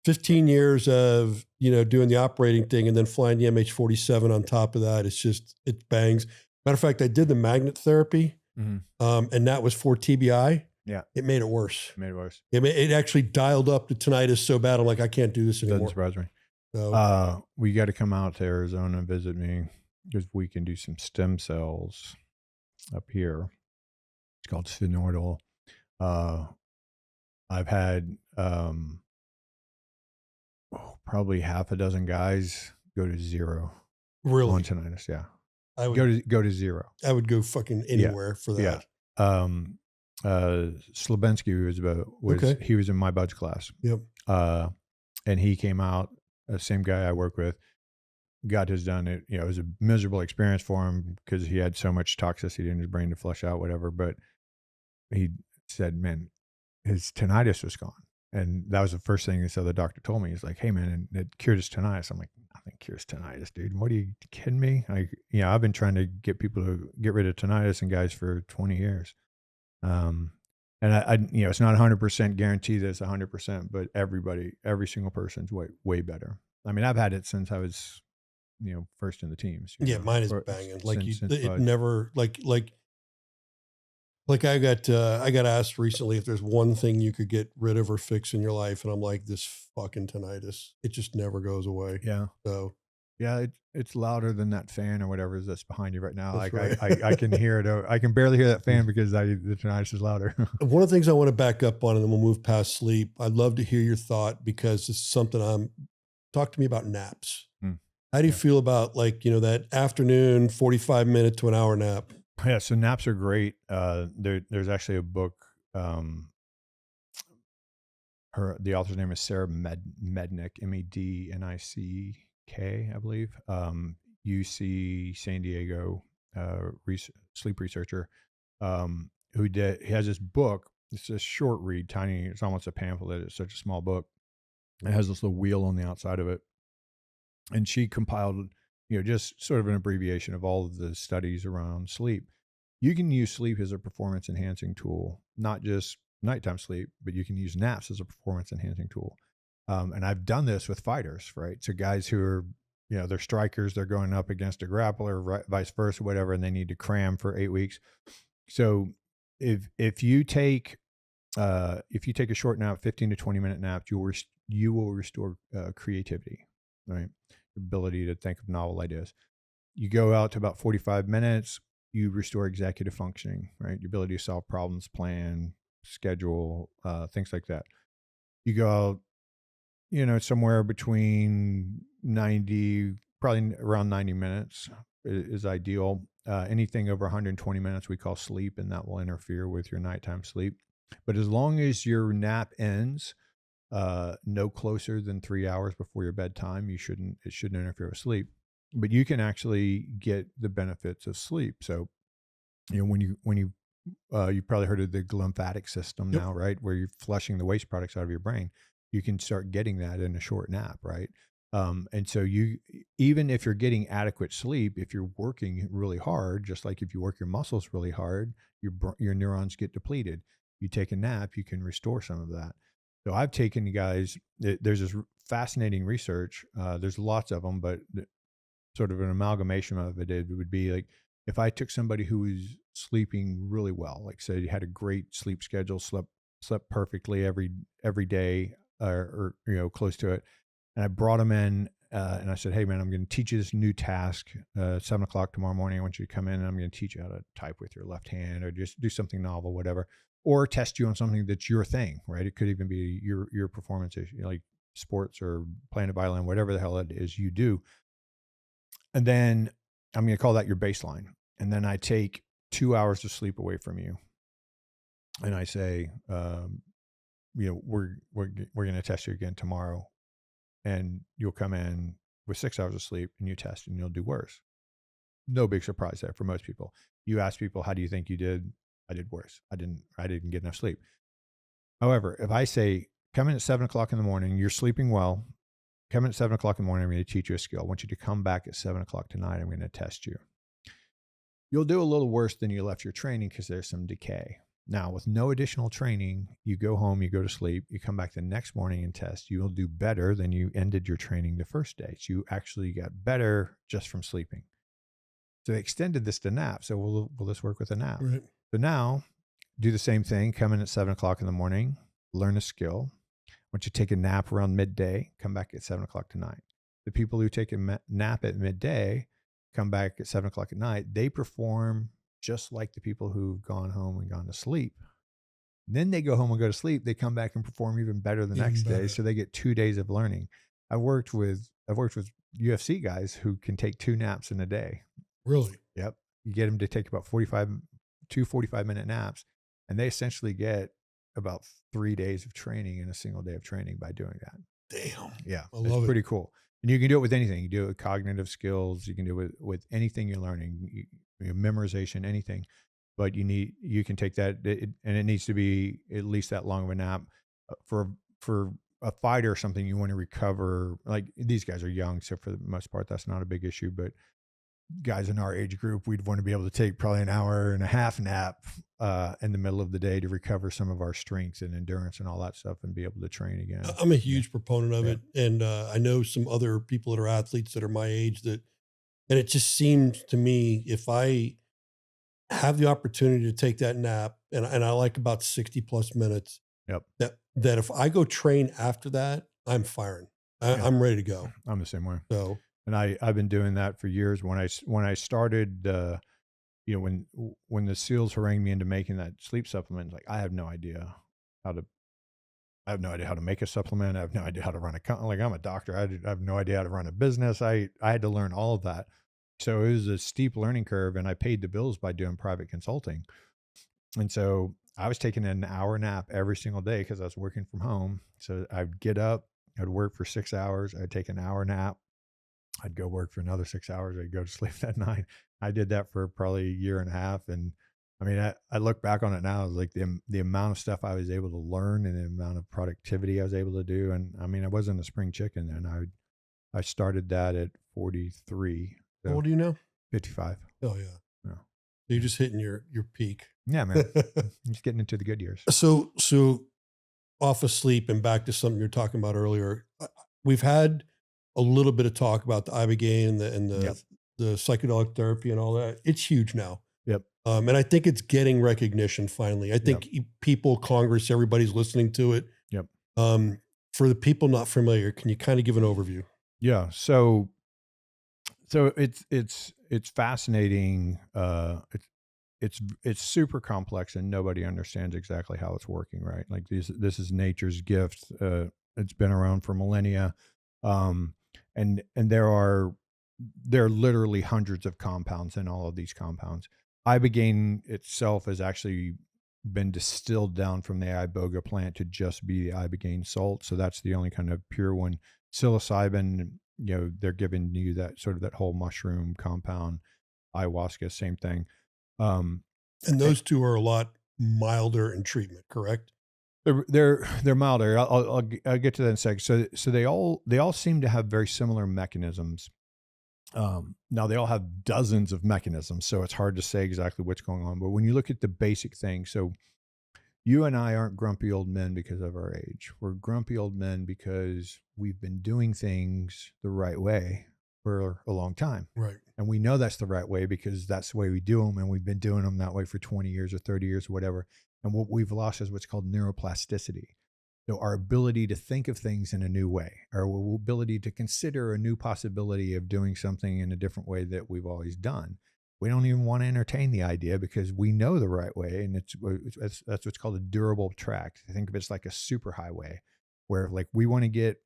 15 years of doing the operating thing and then flying the MH-47 on top of that. It bangs. Matter of fact, I did the magnet therapy, and that was for TBI. Yeah, it made it worse. It actually dialed up the tinnitus so bad. I'm like, I can't do this anymore. Doesn't surprise me. So, we got to come out to Arizona and visit me because we can do some stem cells up here. It's called sphenortal. I've had probably half a dozen guys go to zero. Really? On tinnitus, yeah. I would go to zero. I would go fucking anywhere for that. Yeah. Slabensky he was in my budge class. Yep. And he came out, the same guy I work with, got his done. It was a miserable experience for him because he had so much toxicity in his brain to flush out, whatever. But he said, man, his tinnitus was gone. And that was the first thing the doctor told me. He's like, hey, man, and it cured his tinnitus. I'm like, nothing cures tinnitus, dude. What are you kidding me? I've been trying to get people to get rid of tinnitus in guys for 20 years. And it's not 100% guaranteed that it's 100%, but every single person's way better. I mean, I've had it since I was, first in the teams. Yeah, mine is banging. It never like I got asked recently if there's one thing you could get rid of or fix in your life, and I'm like, this fucking tinnitus. It just never goes away. Yeah. So. Yeah, it's louder than that fan or whatever that's behind you right now. That's like right. I can hear it. I can barely hear that fan because the tinnitus is louder. One of the things I want to back up on, and then we'll move past sleep. I'd love to hear your thought because it's something talk to me about naps. How do you feel about that afternoon, 45 minute to an hour nap? Yeah, so naps are great. There's actually a book. The author's name is Sarah Mednick, Mednick, I believe. UC San Diego sleep researcher. He has this book. It's a short read, tiny. It's almost a pamphlet. It's such a small book. It has this little wheel on the outside of it, and she compiled, just sort of an abbreviation of all of the studies around sleep. You can use sleep as a performance enhancing tool, not just nighttime sleep, but you can use naps as a performance enhancing tool. And I've done this with fighters, right? So guys who are, they're strikers, they're going up against a grappler, right, vice versa, whatever, and they need to cram for 8 weeks. So if you take a short nap, 15 to 20 minute nap, you will restore creativity, right? Ability to think of novel ideas. You go out to about 45 minutes, you restore executive functioning, right? Your ability to solve problems, plan, schedule, things like that. You go out, somewhere between 90, probably around 90 minutes is ideal. Anything over 120 minutes we call sleep, and that will interfere with your nighttime sleep. But as long as your nap ends no closer than 3 hours before your bedtime, it shouldn't interfere with sleep. But you can actually get the benefits of sleep. So, you've probably heard of the glymphatic system Yep. now, right? Where you're flushing the waste products out of your brain. You can start getting that in a short nap, right? And so even if you're getting adequate sleep, if you're working really hard, just like if you work your muscles really hard, your neurons get depleted. You take a nap, you can restore some of that. So I've taken guys. There's this fascinating research. There's lots of them, but sort of an amalgamation of it would be like if I took somebody who was sleeping really well, like say you had a great sleep schedule, slept perfectly every day, or close to it, and I brought them in, and I said, "Hey, man, I'm going to teach you this new task. 7 o'clock tomorrow morning. I want you to come in, and I'm going to teach you how to type with your left hand, or just do something novel, whatever, or test you on something that's your thing, right? It could even be your performance issue, like sports or playing a violin, whatever the hell it is you do. And then I'm going to call that your baseline. And then I take 2 hours of sleep away from you, and I say, we're going to test you again tomorrow, and you'll come in with 6 hours of sleep, and you test, and you'll do worse. No big surprise there for most people. You ask people, how do you think you did? I did worse. I didn't get enough sleep. However, if I say, come in at 7 o'clock in the morning, you're sleeping well. Come in at 7 o'clock in the morning. I'm going to teach you a skill. I want you to come back at 7 o'clock tonight. I'm going to test you. You'll do a little worse than you left your training because there's some decay. Now, with no additional training, you go home, you go to sleep, you come back the next morning and test. You will do better than you ended your training the first day. So you actually got better just from sleeping. So they extended this to nap. So will this work with a nap? Right. So now do the same thing. Come in at 7 o'clock in the morning, learn a skill. Once you take a nap around midday, come back at 7 o'clock tonight. The people who take a nap at midday, come back at 7 o'clock at night, they perform just like the people who've gone home and gone to sleep. Then they go home and go to sleep. They come back and perform even better the next day. So they get 2 days of learning. I've worked with UFC guys who can take 2 naps in a day. Really? Yep. You get them to take about 45-minute naps, and they essentially get about 3 days of training in a single day of training by doing that. Damn. Yeah. I love it's it. pretty cool. And you can do it with anything. You do it with cognitive skills. You can do it with anything you're learning, memorization, anything. But you can take that, and it needs to be at least that long of a nap. For a fighter or something, you want to recover. Like these guys are young, so for the most part, that's not a big issue. But guys in our age group, we'd want to be able to take probably an hour and a half nap in the middle of the day to recover some of our strength and endurance and all that stuff, and be able to train again. I'm a huge proponent of it. And I know some other people that are athletes that are my age and it just seems to me, if I have the opportunity to take that nap, and I like about 60 plus minutes, Yep. that if I go train after that, I'm firing. I'm ready to go. I'm the same way. So, and I've been doing that for years. When I started, when the SEALs harangued me into making that sleep supplement, like I have no idea how to make a supplement. I have no idea how to run a company. Like I'm a doctor. I have no idea how to run a business. I had to learn all of that. So it was a steep learning curve, and I paid the bills by doing private consulting. And so I was taking an hour nap every single day because I was working from home. So I'd get up, I'd work for 6 hours, I'd take an hour nap, I'd go work for another 6 hours, I'd go to sleep that night. I did that for probably a year and a half. And I mean, I look back on it now, it was like the amount of stuff I was able to learn and the amount of productivity I was able to do. And I mean, I wasn't a spring chicken then. I started that at 43. So how old are you now? 55. Oh yeah. Yeah. So you're just hitting your peak. Yeah, man. Just getting into the good years. So off of sleep and back to something you're talking about earlier, we've had a little bit of talk about the ibogaine and the psychedelic therapy and all that. It's huge now. Yep. And I think it's getting recognition finally. I think people, Congress, everybody's listening to it. Yep. For the people not familiar, can you kind of give an overview? Yeah. So it's fascinating. It's super complex, and nobody understands exactly how it's working, right? Like this is nature's gift. It's been around for millennia. Um, and there are literally hundreds of compounds in all of these compounds. Ibogaine itself has actually been distilled down from the iboga plant to just be the ibogaine salt. So that's the only kind of pure one. Psilocybin, they're giving you that sort of that whole mushroom compound. Ayahuasca, same thing. Um, And eh, those two are a lot milder in treatment, correct? they're milder. I'll get to that in a second. So they all seem to have very similar mechanisms. Now they all have dozens of mechanisms, so it's hard to say exactly what's going on. But when you look at the basic thing, so you and I aren't grumpy old men because of our age. We're grumpy old men because we've been doing things the right way for a long time. Right. And we know that's the right way because that's the way we do them. And we've been doing them that way for 20 years or 30 years or whatever. And what we've lost is what's called neuroplasticity. So our ability to think of things in a new way, our ability to consider a new possibility of doing something in a different way that we've always done. We don't even want to entertain the idea because we know the right way, and that's what's called a durable tract. Think of it as like a superhighway, where like we want to get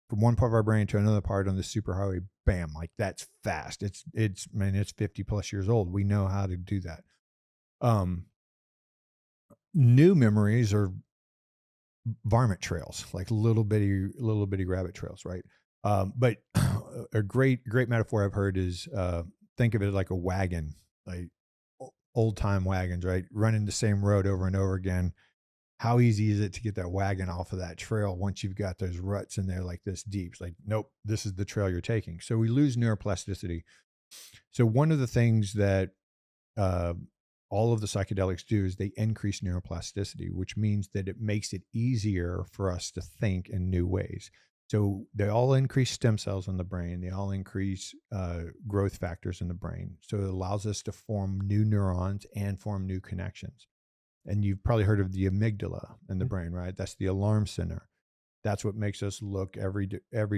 from one part of our brain to another part on the superhighway. Bam, like that's fast. It's 50 plus years old. We know how to do that. New memories are varmint trails, like little bitty rabbit trails, right? But a great metaphor I've heard is think of it like a wagon, like old time wagons, right? Running the same road over and over again. How easy is it to get that wagon off of that trail once you've got those ruts in there like this deep? It's like, nope, this is the trail you're taking. So we lose neuroplasticity. So one of the things that uh, all of the psychedelics do is they increase neuroplasticity, which means that it makes it easier for us to think in new ways. So they all increase stem cells in the brain. They all increase growth factors in the brain. So it allows us to form new neurons and form new connections. And you've probably heard of the amygdala in the brain, right? That's the alarm center. That's what makes us look every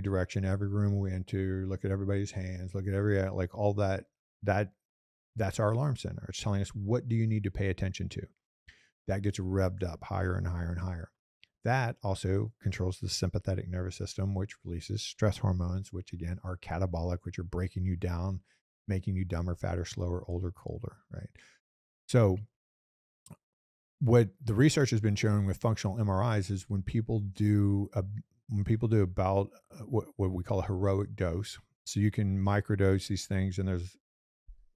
direction, every room we enter, look at everybody's hands, look at like all that. That's our alarm center. It's telling us what do you need to pay attention to. That gets revved up higher and higher and higher. That also controls the sympathetic nervous system, which releases stress hormones, which again are catabolic, which are breaking you down, making you dumber, fatter, slower, older, colder, right? So what the research has been showing with functional MRIs is when people do about what we call a heroic dose. So you can microdose these things, and there's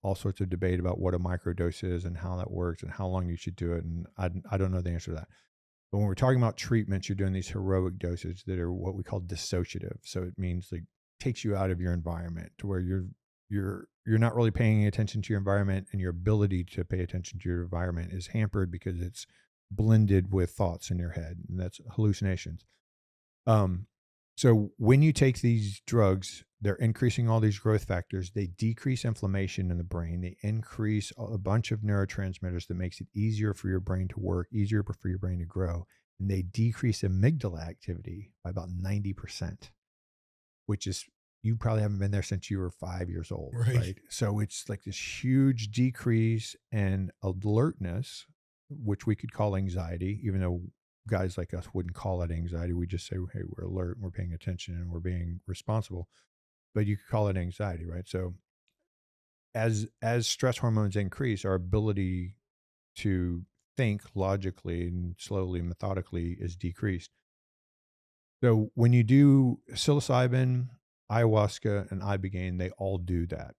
all sorts of debate about what a microdose is and how that works and how long you should do it. And I don't know the answer to that. But when we're talking about treatments, you're doing these heroic doses that are what we call dissociative. So it means like takes you out of your environment to where you're not really paying attention to your environment, and your ability to pay attention to your environment is hampered because it's blended with thoughts in your head, and that's hallucinations. So when you take these drugs, they're increasing all these growth factors. They decrease inflammation in the brain. They increase a bunch of neurotransmitters that makes it easier for your brain to work, easier for your brain to grow. And they decrease amygdala activity by about 90%, which is, you probably haven't been there since you were 5 years old, right? So it's like this huge decrease in alertness, which we could call anxiety, even though guys like us wouldn't call it anxiety. We just say, hey, we're alert, and we're paying attention, and we're being responsible. But you could call it anxiety, right? So as stress hormones increase, our ability to think logically and slowly, methodically is decreased. So when you do psilocybin, ayahuasca, and ibogaine, they all do that.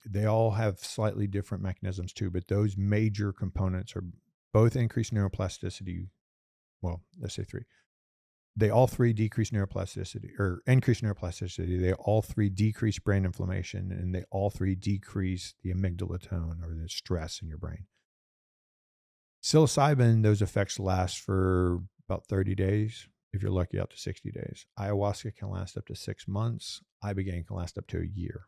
They all have slightly different mechanisms too, but those major components are both increased neuroplasticity. Well, let's say three. They all three decrease neuroplasticity or increase neuroplasticity. They all three decrease brain inflammation, and they all three decrease the amygdala tone or the stress in your brain. Psilocybin, those effects last for about 30 days. If you're lucky, up to 60 days. Ayahuasca can last up to 6 months. Ibogaine can last up to a year.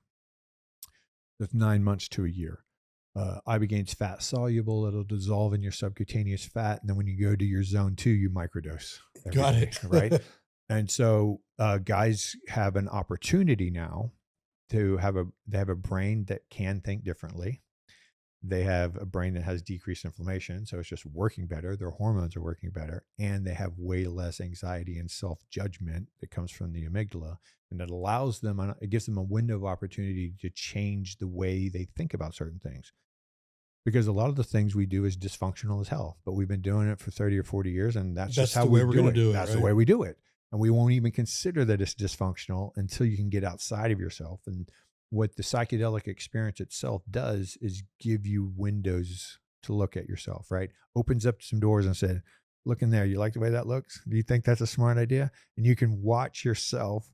That's 9 months to a year. Ibogaine's fat soluble. It'll dissolve in your subcutaneous fat. And then when you go to your zone 2, you microdose. Got it. Right. And so guys have an opportunity now to have a brain that can think differently. they have a brain that has decreased inflammation, so it's just working better. Their hormones are working better, and they have way less anxiety and self-judgment that comes from the amygdala, and it allows them, it gives them a window of opportunity to change the way they think about certain things. Because a lot of the things we do is dysfunctional as hell, but we've been doing it for 30 or 40 years, and that's just That's how the way we we're do going it. to do it. That's Right? the way we do it. And we won't even consider that it's dysfunctional until you can get outside of yourself. And what the psychedelic experience itself does is give you windows to look at yourself, right? Opens up some doors and said, look in there. You like the way that looks? Do you think that's a smart idea? And you can watch yourself.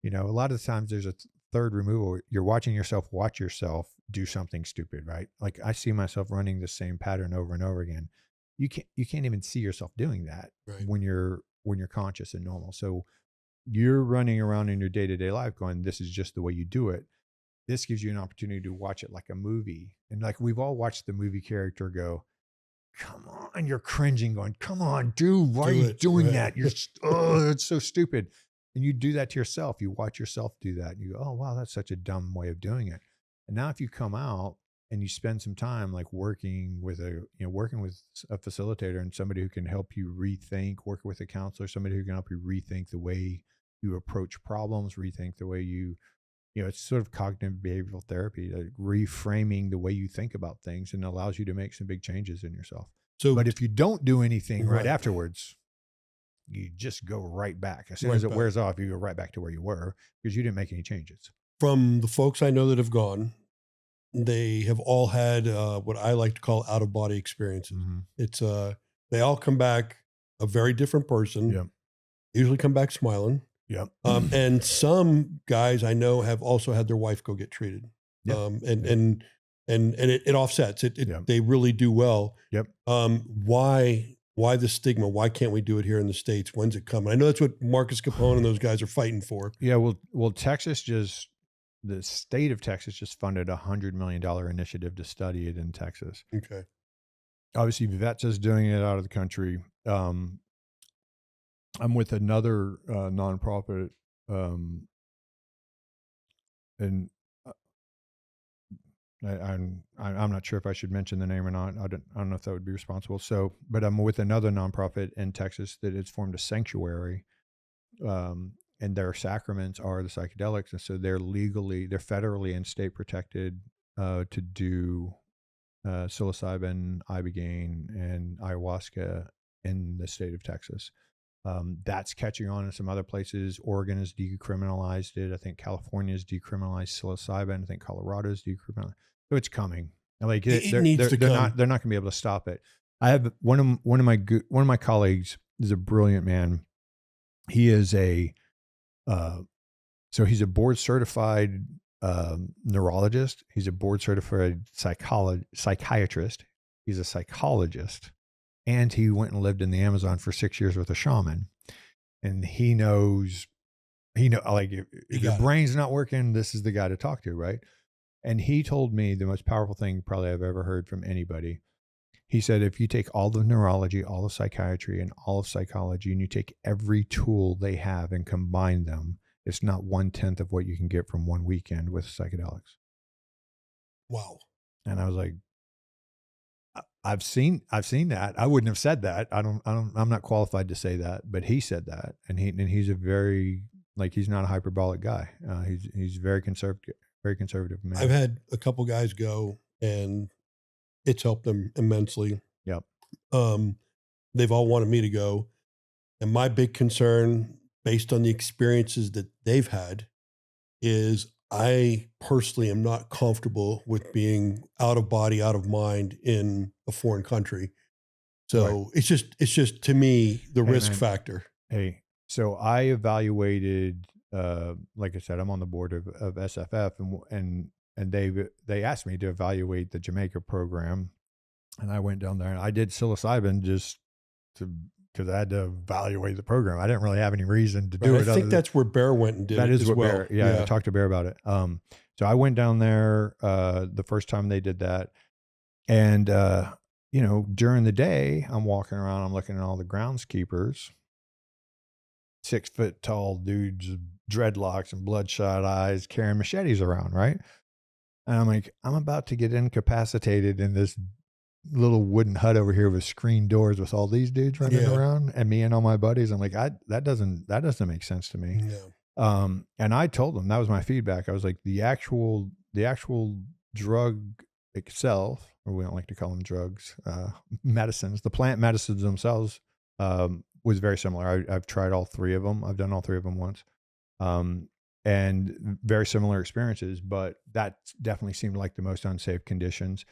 You know, a lot of the times there's a third removal. You're watching yourself watch yourself do something stupid, right? Like I see myself running the same pattern over and over again. You can't even see yourself doing that Right. when you're conscious and normal. So you're running around in your day-to-day life going, this is just the way you do it. This gives you an opportunity to watch it like a movie. And like we've all watched the movie character go, come on, you're cringing going, come on, dude, why are you doing that? You're, oh, it's so stupid. And you do that to yourself. You watch yourself do that. And you go, oh, wow, that's such a dumb way of doing it. And now if you come out and you spend some time like working with a facilitator and somebody who can help you rethink, work with a counselor, somebody who can help you rethink the way you approach problems, rethink the way it's sort of cognitive behavioral therapy, like reframing the way you think about things, and allows you to make some big changes in yourself. So, But if you don't do anything right Right. afterwards, you just go right back. As soon Right as it back. wears off, you go right back to where you were because you didn't make any changes. from the folks I know that have gone, they have all had what I like to call out of body experiences. Mm-hmm. It's they all come back a very different person. Yep. Usually come back smiling. Yep. And some guys I know have also had their wife go get treated. Yep. And it offsets it. Yep. They really do well. Yep. Why the stigma? Why can't we do it here in the States? When's it coming? I know that's what Marcus Capone and those guys are fighting for. Yeah. Well, the state of Texas just funded $100 million initiative to study it in Texas. Okay. Obviously, Vets is doing it out of the country. I'm with another nonprofit, and I'm not sure if I should mention the name or not. I don't know if that would be responsible. So, but I'm with another nonprofit in Texas that has formed a sanctuary, and their sacraments are the psychedelics, and so they're federally and state protected to do psilocybin, ibogaine, and ayahuasca in the state of Texas. That's catching on in some other places. Oregon has decriminalized it. I think California has decriminalized psilocybin. I think Colorado's decriminalized. So it's coming. Like It needs to come. They're not going to be able to stop it. I have one of my colleagues is a brilliant man. He is so he's a board certified neurologist. He's a board certified psychiatrist. He's a psychologist. And he went and lived in the Amazon for 6 years with a shaman. And he knows, like if your brain's not working, this is the guy to talk to, right? And he told me the most powerful thing probably I've ever heard from anybody. He said, if you take all of neurology, all of psychiatry, and all of psychology, and you take every tool they have and combine them, it's not 1/10 of what you can get from one weekend with psychedelics. Wow. And I was like, I've seen that. I wouldn't have said that. I'm not qualified to say that, but he said that. And he's a very, like, he's not a hyperbolic guy. He's very conservative man. I've had a couple guys go and it's helped them immensely. Yep. They've all wanted me to go. And my big concern, based on the experiences that they've had, is I personally am not comfortable with being out of body, out of mind in a foreign country. So Right. it's just to me, the risk man. factor. Hey, so I evaluated, like I said, I'm on the board of SFF, and they asked me to evaluate the Jamaica program, and I went down there and I did psilocybin just because I had to evaluate the program. I didn't really have any reason to do it. I think that's where Bear went and did that it is as what well. Bear. Yeah, I talked to Bear about it. So I went down there the first time they did that, and during the day I'm walking around, I'm looking at all the groundskeepers, 6 foot tall dudes, dreadlocks and bloodshot eyes, carrying machetes around, right? And I'm like, I'm about to get incapacitated in this little wooden hut over here with screen doors with all these dudes running Yeah. around and me and all my buddies. I'm like, that doesn't make sense to me. No. And I told them that was my feedback. I was like, the actual drug itself, or we don't like to call them drugs, medicines, the plant medicines themselves, was very similar. I've tried all three of them. I've done all three of them once. Um, and very similar experiences, but that definitely seemed like the most unsafe conditions.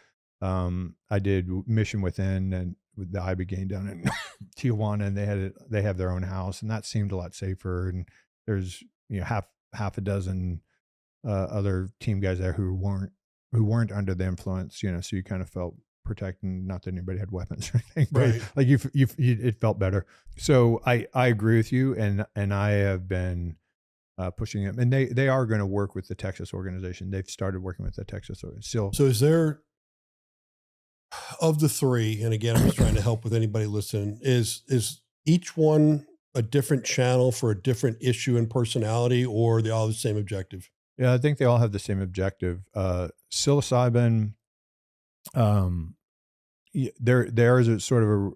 I did Mission Within and with the ibogaine down in Tijuana, and they have their own house, and that seemed a lot safer. And there's half a dozen other team guys there who weren't under the influence, so you kind of felt protected. Not that anybody had weapons or anything, but Right. like it felt better. So I agree with you, and I have been pushing them, and they are going to work with the Texas organization. They've started working with the Texas still. So is there, of the three, and again, I'm just trying to help with anybody listening, is each one a different channel for a different issue and personality, or they all have the same objective? Yeah, I think they all have the same objective. Psilocybin, um, there is a sort of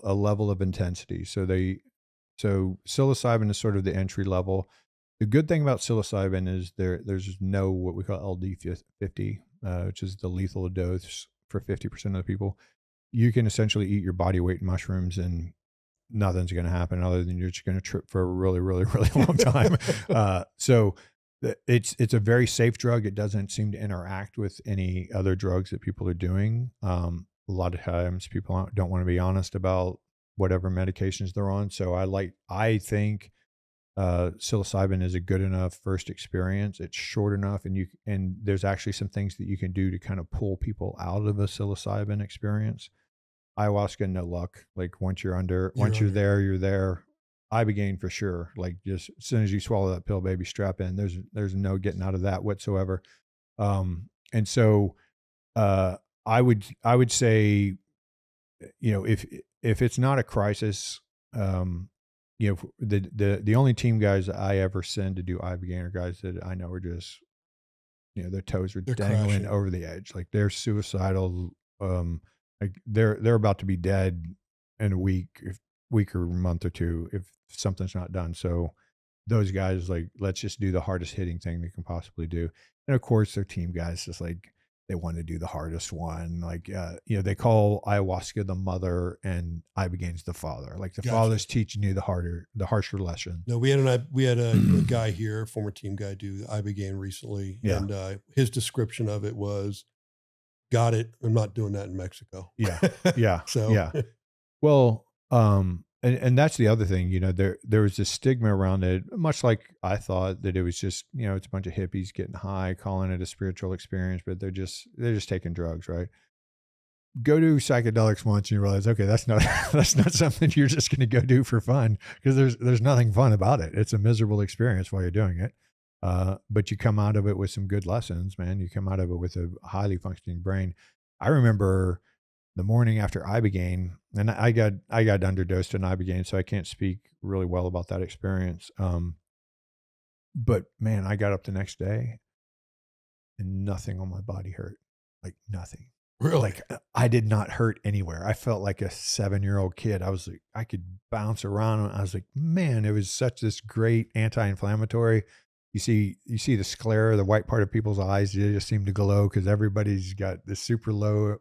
a level of intensity. So psilocybin is sort of the entry level. The good thing about psilocybin is there's no what we call LD50, which is the lethal dose for 50% of the people. You can essentially eat your body weight in mushrooms and nothing's going to happen other than you're just going to trip for a really, really, really long time. So it's a very safe drug. It doesn't seem to interact with any other drugs that people are doing. A lot of times people don't want to be honest about whatever medications they're on. So I think psilocybin is a good enough first experience. It's short enough, and there's actually some things that you can do to kind of pull people out of a psilocybin experience. Ayahuasca, no luck. Like once you're there, you're there. Ibogaine for sure. Like just as soon as you swallow that pill, baby, strap in. There's no getting out of that whatsoever. And so uh, I would say, if it's not a crisis, the only team guys I ever send to do ibogaine are guys that I know are just, their toes are They're dangling crashing. over the edge. Like they're suicidal. Like they're about to be dead in a week or month or two if something's not done. So those guys, like, let's just do the hardest hitting thing they can possibly do. And of course, their team guys just like they want to do the hardest one. Like, they call ayahuasca the mother and ibogaine's the father. Like the Gotcha. father's teaching you the harsher lesson. No, we had a guy here, a former team guy, do the ibogaine recently, Yeah. and his description of it was, "Got it. I'm not doing that in Mexico." Yeah. Yeah. So Yeah. Well, and that's the other thing, there was this stigma around it, much like I thought that it was just, it's a bunch of hippies getting high, calling it a spiritual experience, but they're just taking drugs, right? Go do psychedelics once and you realize, okay, that's not that's not something you're just going to go do for fun, because there's nothing fun about it. It's a miserable experience while you're doing it. But you come out of it with some good lessons, man. You come out of it with a highly functioning brain. I remember the morning after ibogaine, and I got underdosed in ibogaine, so I can't speak really well about that experience. But man, I got up the next day and nothing on my body hurt, like nothing. really, Like I did not hurt anywhere. I felt like a 7-year-old kid. I was like, I could bounce around. I was like, man, it was such this great anti-inflammatory. You see the sclera, the white part of people's eyes, they just seem to glow because everybody's got this super low.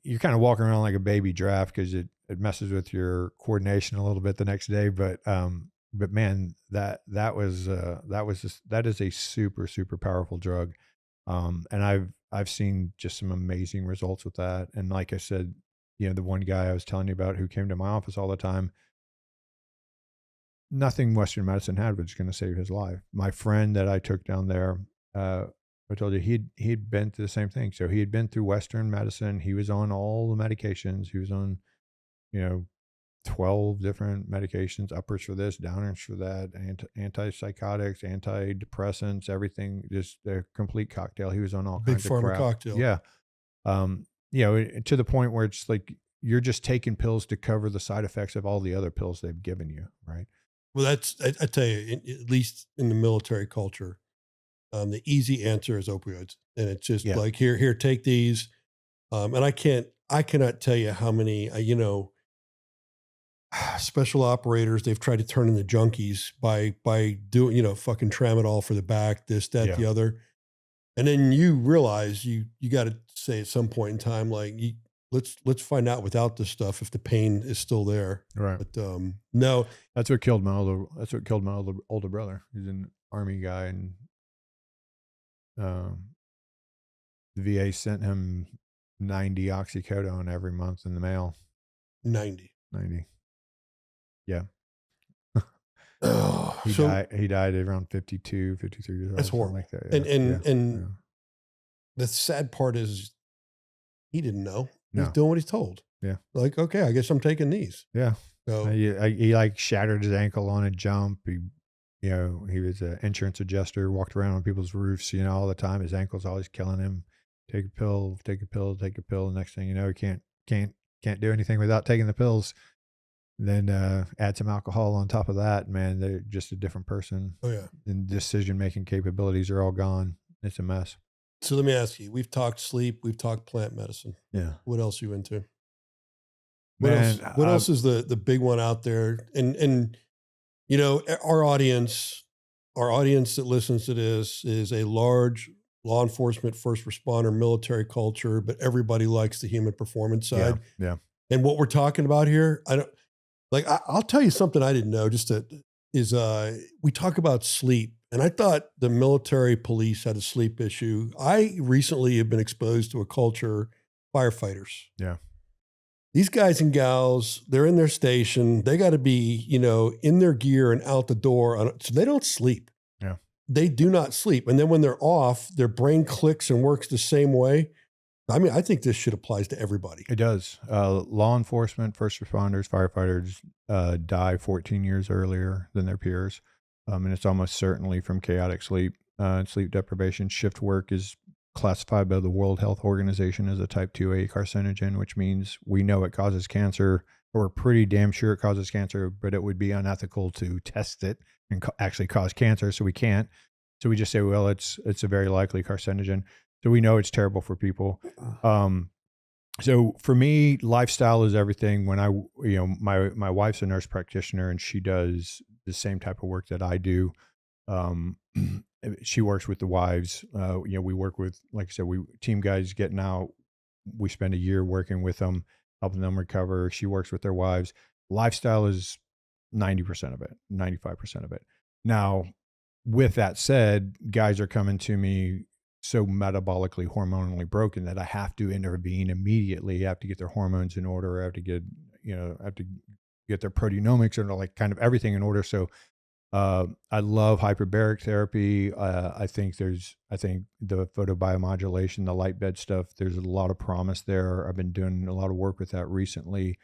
You're kind of walking around like a baby giraffe because it messes with your coordination a little bit the next day. But man, that is a super, super powerful drug. And I've seen just some amazing results with that. And like I said, the one guy I was telling you about who came to my office all the time, nothing Western medicine had was going to save his life. My friend that I took down there, I told you he'd been through the same thing. So he had been through Western medicine. He was on all the medications. He was on, you know, 12 different medications, uppers for this, downers for that, antipsychotics, antidepressants, everything, just a complete cocktail. He was on all big kinds of pharma crap. cocktail. Yeah. To the point where it's like you're just taking pills to cover the side effects of all the other pills they've given you, right? Well, I tell you, at least in the military culture, The easy answer is opioids. And it's just Yeah. like, here, take these. And I cannot tell you how many, special operators they've tried to turn into junkies by doing, fucking tramadol for the back, this, that, Yeah. the other. And then you realize you got to say at some point in time, like, let's find out without this stuff if the pain is still there. Right. But no, That's what killed my older brother. He's an army guy, and um, the VA sent him 90 oxycodone every month in the mail. 90. 90. Yeah. Oh, He died at around 52, 53 years old. That's horrible. Like that. Yeah. And Yeah. the sad part is he didn't know. He was No. doing what he's told. Yeah. Like, okay, I guess I'm taking these. Yeah. So He like shattered his ankle on a jump. He was an insurance adjuster, walked around on people's roofs, all the time. His ankle's always killing him. Take a pill, take a pill, take a pill. Next thing you know, he can't do anything without taking the pills. Then add some alcohol on top of that, man, they're just a different person. oh yeah. And decision-making capabilities are all gone. It's a mess. So let me ask you, we've talked sleep, we've talked plant medicine. Yeah. What else are you into? Man, What else is the big one out there? And our audience that listens to this is a large law enforcement, first responder, military culture, but everybody likes the human performance side. Yeah. And what we're talking about here, I'll tell you something I didn't know. We talk about sleep, and I thought the military police had a sleep issue. I recently have been exposed to a culture, firefighters. Yeah. These guys and gals, they're in their station. They got to be, in their gear and out the door. So they don't sleep. Yeah. They do not sleep. And then when they're off, their brain clicks and works the same way. I mean, I think this shit applies to everybody. It does. Law enforcement, first responders, firefighters die 14 years earlier than their peers. And it's almost certainly from chaotic sleep. Sleep deprivation. Shift work is classified by the World Health Organization as a type 2A carcinogen, which means we know it causes cancer, or we're pretty damn sure it causes cancer, but it would be unethical to test it and actually cause cancer. So we can't. So we just say, well, it's a very likely carcinogen. So we know it's terrible for people. So for me, lifestyle is everything. When my wife's a nurse practitioner, and she does the same type of work that I do. She works with the wives. We work with, like I said, team guys getting out. We spend a year working with them, helping them recover. She works with their wives. Lifestyle is 90% of it, 95% of it. Now, with that said, guys are coming to me so metabolically, hormonally broken that I have to intervene immediately. I have to get their hormones in order. I have to get their proteomics and like kind of everything in order. So I love hyperbaric therapy. I think the photobiomodulation, the light bed stuff, there's a lot of promise there. I've been doing a lot of work with that recently.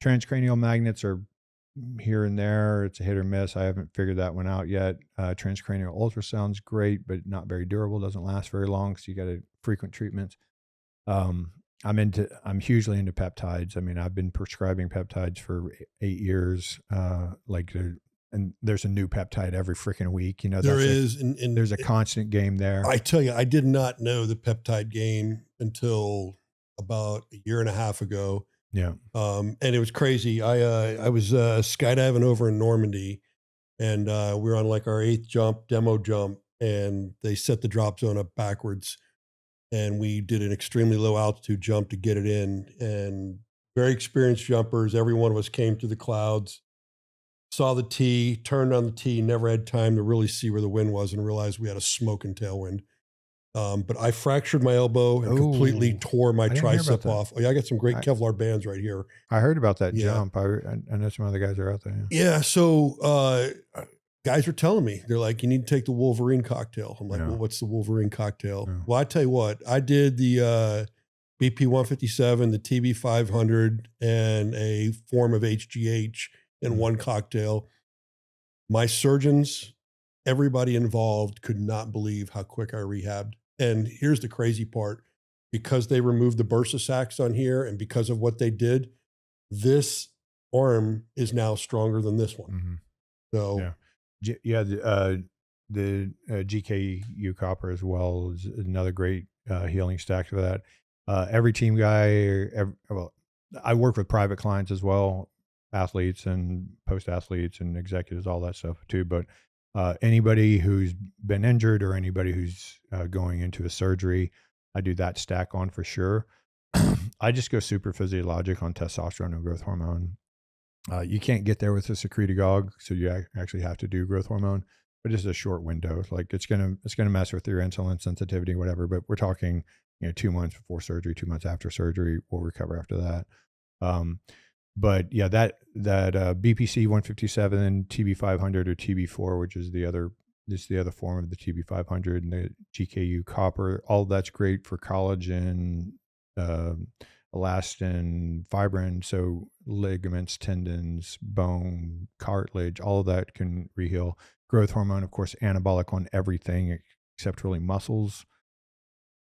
Transcranial magnets are here and there. It's a hit or miss. I haven't figured that one out yet. Transcranial ultrasound's great, but not very durable. Doesn't last very long. So you got to frequent treatments. I'm hugely into peptides. I mean, I've been prescribing peptides for 8 years. And there's a new peptide every freaking week. There is, and there's a constant game there. I tell you, I did not know the peptide game until about a year and a half ago. Yeah. And it was crazy. I was skydiving over in Normandy, and we were on like our 8th demo jump, and they set the drop zone up backwards, and we did an extremely low altitude jump to get it in. And very experienced jumpers, every one of us came through the clouds, saw the T, turned on the T, never had time to really see where the wind was, and realized we had a smoking tailwind. But I fractured my elbow and completely tore my tricep off. Oh, yeah, I got some great Kevlar bands right here. I heard about that jump. I know some other guys are out there. Yeah. So guys were telling me, they're like, you need to take the Wolverine cocktail. I'm like, well, what's the Wolverine cocktail? Yeah. Well, I tell you what, I did the BP 157, the TB 500, and a form of HGH in one cocktail. My surgeons, everybody involved, could not believe how quick I rehabbed. And here's the crazy part. Because they removed the bursa sacs on here, and because of what they did, this arm is now stronger than this one. Mm-hmm. So yeah. GKU copper as well is another great healing stack for that. Every team guy, well, I work with private clients as well, athletes and post athletes and executives, all that stuff too. But anybody who's been injured or anybody who's going into a surgery, I do that stack on for sure. I just go super physiologic on testosterone and growth hormone. You can't get there with a secretagogue, so you actually have to do growth hormone, but it's a short window. Like it's gonna mess with your insulin sensitivity, whatever. But we're talking, 2 months before surgery, 2 months after surgery, we'll recover after that. Um, but yeah, that BPC 157, TB 500 or TB 4, which is the other form of the TB 500, and the GKU copper. All that's great for collagen, elastin, fibrin, so ligaments, tendons, bone, cartilage, all of that can reheal. Growth hormone, of course, anabolic on everything except really muscles.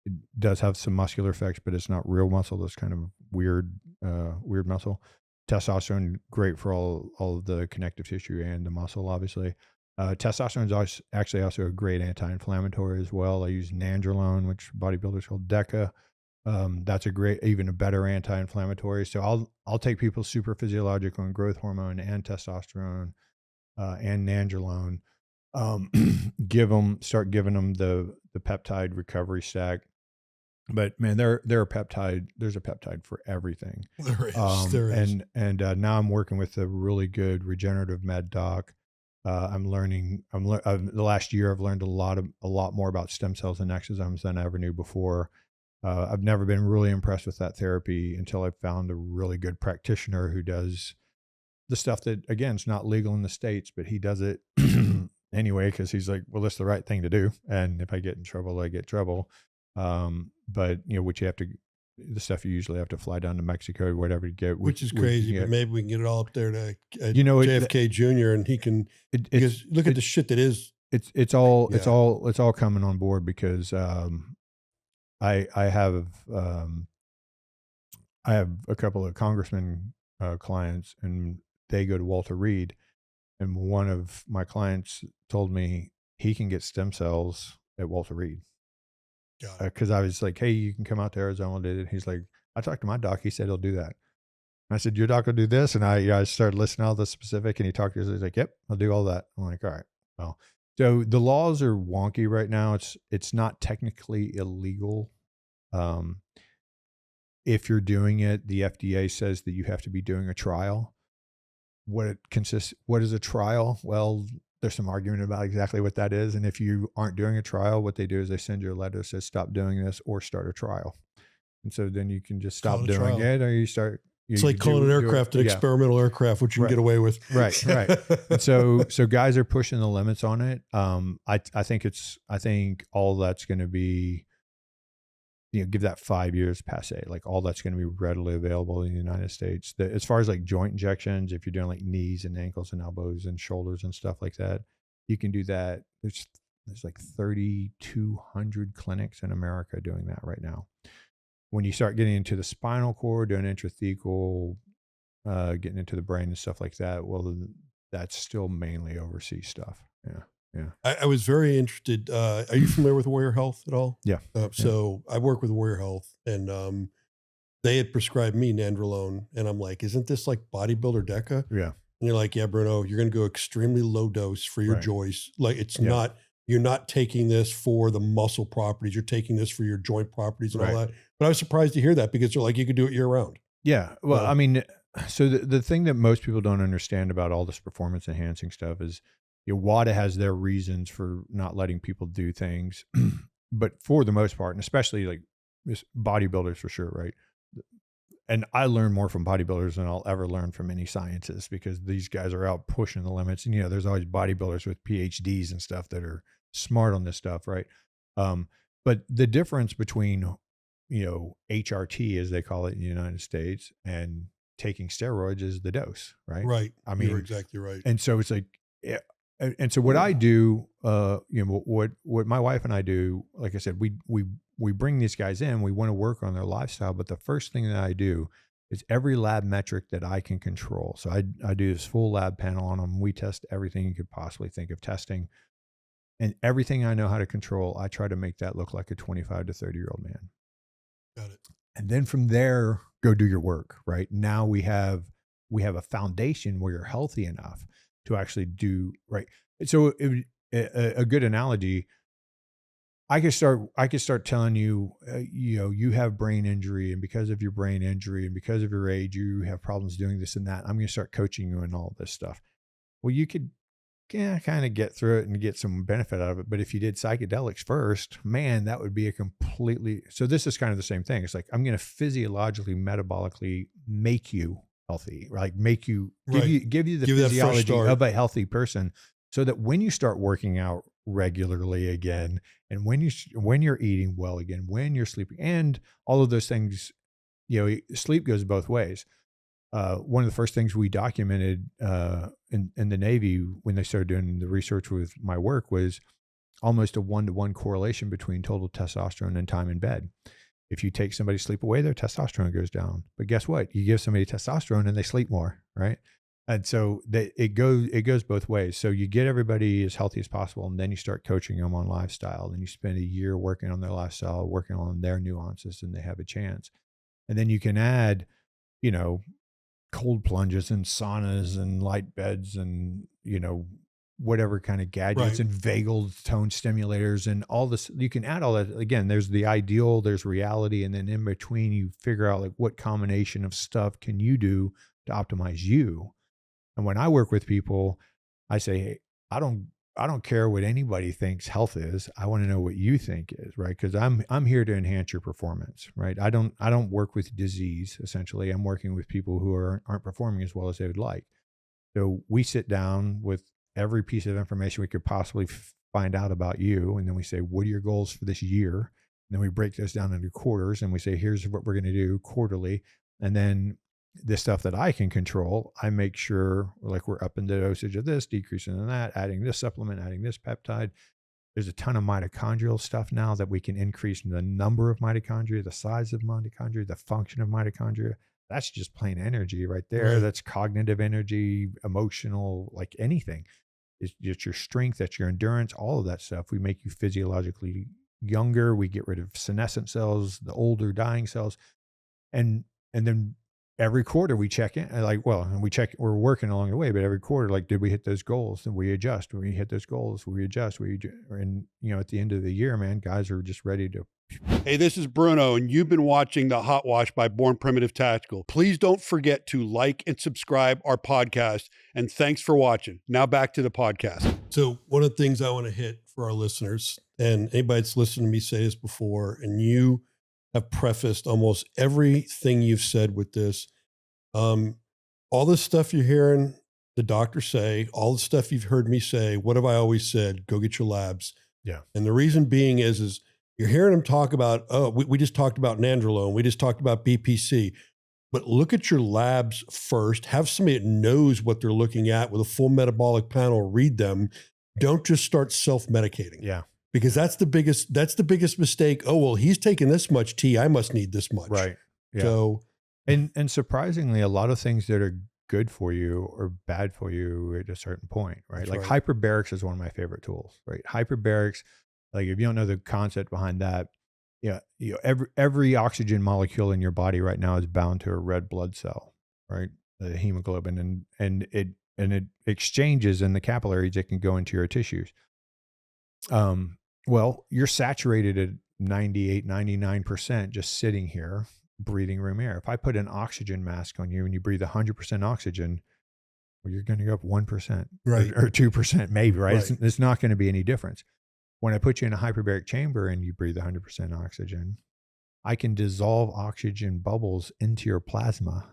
It does have some muscular effects, but it's not real muscle. That's kind of weird muscle. Testosterone, great for all of the connective tissue and the muscle, obviously. Testosterone is actually also a great anti-inflammatory as well. I use nandrolone, which bodybuilders call DECA. That's even a better anti-inflammatory. So I'll take people super physiologic on growth hormone and testosterone and nandrolone. Start giving them the peptide recovery stack. But man, there's a peptide for everything. There is. And now I'm working with a really good regenerative med doc. The last year I've learned a lot more about stem cells and exosomes than I ever knew before. I've never been really impressed with that therapy until I found a really good practitioner who does the stuff that, again, it's not legal in the States, but he does it anyway, because he's like, well, that's the right thing to do. And if I get in trouble, I get trouble. But the stuff you usually have to fly down to Mexico or whatever to get. Which is crazy, but maybe we can get it all up there to JFK Jr. and he can, because look at the shit that is. It's all coming on board because, I have a couple of congressman clients, and they go to Walter Reed, and one of my clients told me he can get stem cells at Walter Reed. Because I was like, hey, you can come out to Arizona, did it. He's like, I talked to my doc, he said he'll do that. And I said, your doc will do this, and I started listening to all the specific, and he talked to us. He's like, yep, I'll do all that. I'm like, all right, well. So the laws are wonky right now. It's not technically illegal. If you're doing it, the FDA says that you have to be doing a trial. What is a trial? Well, there's some argument about exactly what that is. And if you aren't doing a trial, what they do is they send you a letter that says, stop doing this or start a trial. And so then you can just stop doing it, or you start. It's like calling an aircraft an experimental aircraft, which you can get away with. Right. And so guys are pushing the limits on it. I think all that's going to be, give that 5 years passe, like all that's going to be readily available in the United States. As far as like joint injections, if you're doing like knees and ankles and elbows and shoulders and stuff like that, you can do that. There's like 3,200 clinics in America doing that right now. When you start getting into the spinal cord, doing intrathecal, getting into the brain and stuff like that, well, that's still mainly overseas stuff. Yeah. I was very interested. Are you familiar with Warrior Health at all? Yeah. So I work with Warrior Health, and they had prescribed me nandrolone, and I'm like, isn't this like bodybuilder DECA? Yeah. And you're like, yeah, Bruno, you're going to go extremely low dose for your joints. Like it's not, you're not taking this for the muscle properties. You're taking this for your joint properties and all that. But I was surprised to hear that, because they're like, you could do it year round. Yeah. Well, I mean, so the thing that most people don't understand about all this performance enhancing stuff is, WADA has their reasons for not letting people do things, but for the most part, and especially like bodybuilders for sure, right? And I learn more from bodybuilders than I'll ever learn from any scientists, because these guys are out pushing the limits. And, there's always bodybuilders with PhDs and stuff that are smart on this stuff, right? But the difference between, HRT, as they call it in the United States, and taking steroids is the dose, right? Right. I mean, you're exactly right. And so it's like, and so what I do, what my wife and I do, like I said, we bring these guys in, we want to work on their lifestyle, but the first thing that I do is every lab metric that I can control. So I do this full lab panel on them. We test everything you could possibly think of testing. And everything I know how to control, I try to make that look like a 25 to 30-year-old man. Got it. And then from there, go do your work, right? Now we have a foundation where you're healthy enough to actually do right. So a good analogy, I could start telling you, you have brain injury, and because of your brain injury and because of your age, you have problems doing this and that. I'm going to start coaching you in all this stuff. Well, you could kind of get through it and get some benefit out of it. But if you did psychedelics first, man, that would be a completely, so this is kind of the same thing. It's like, I'm going to physiologically, metabolically make you healthy, like make you, give you the physiology of a healthy person, so that when you start working out regularly again, and when you're eating well again, when you're sleeping, and all of those things, sleep goes both ways. One of the first things we documented in the Navy when they started doing the research with my work was almost a 1-to-1 correlation between total testosterone and time in bed. If you take somebody's sleep away, their testosterone goes down. But guess what? You give somebody testosterone and they sleep more, right? And so it goes both ways. So you get everybody as healthy as possible, and then you start coaching them on lifestyle. And you spend a year working on their lifestyle, working on their nuances, and they have a chance. And then you can add, cold plunges and saunas and light beds and, whatever kind of gadgets and vagal tone stimulators and all this. You can add all that. Again, there's the ideal, there's reality. And then in between, you figure out like what combination of stuff can you do to optimize you. And when I work with people, I say, hey, I don't care what anybody thinks health is. I want to know what you think is, right? Because I'm here to enhance your performance, right? I don't work with disease. Essentially, I'm working with people who aren't performing as well as they would like. So we sit down with every piece of information we could possibly find out about you, and then we say, what are your goals for this year? And then we break those down into quarters, and we say, here's what we're going to do quarterly, and then the stuff that I can control, I make sure like we're upping the dosage of this, decreasing in that, adding this supplement, adding this peptide. There's a ton of mitochondrial stuff now that we can increase the number of mitochondria, the size of mitochondria, the function of mitochondria. That's just plain energy right there. Right. That's cognitive energy, emotional, like anything. It's your strength, that's your endurance, all of that stuff. We make you physiologically younger. We get rid of senescent cells, the older dying cells. And then every quarter we check in, we're working along the way, but every quarter, like, did we hit those goals? And we adjust. When we hit those goals, we adjust. And at the end of the year, man, guys are just ready to. Hey, this is Bruno, and you've been watching the Hot Wash by Born Primitive Tactical. Please don't forget to like and subscribe our podcast. And thanks for watching. Now back to the podcast. So one of the things I want to hit for our listeners, and anybody that's listened to me say this before, and you have prefaced almost everything you've said with this. All this stuff you're hearing the doctor say, all the stuff you've heard me say, what have I always said? Go get your labs. Yeah. And the reason being is you're hearing them talk about, we just talked about nandrolone. We just talked about BPC. But look at your labs first. Have somebody that knows what they're looking at with a full metabolic panel, read them. Don't just start self-medicating. Yeah. Because that's the biggest mistake. Oh, well, he's taking this much tea, I must need this much. Right. Yeah. So, and surprisingly, a lot of things that are good for you or bad for you at a certain point, right? That's like right. hyperbarics is one of my favorite tools, right? Hyperbarics, like if you don't know the concept behind that, every oxygen molecule in your body right now is bound to a red blood cell, right? The hemoglobin, and it exchanges in the capillaries. It can go into your tissues. Well, you're saturated at 98, 99% just sitting here breathing room air. If I put an oxygen mask on you and you breathe 100% oxygen, well, you're going to go up 1%, right, or 2% maybe, right? Right. It's not going to be any difference. When I put you in a hyperbaric chamber and you breathe 100% oxygen, I can dissolve oxygen bubbles into your plasma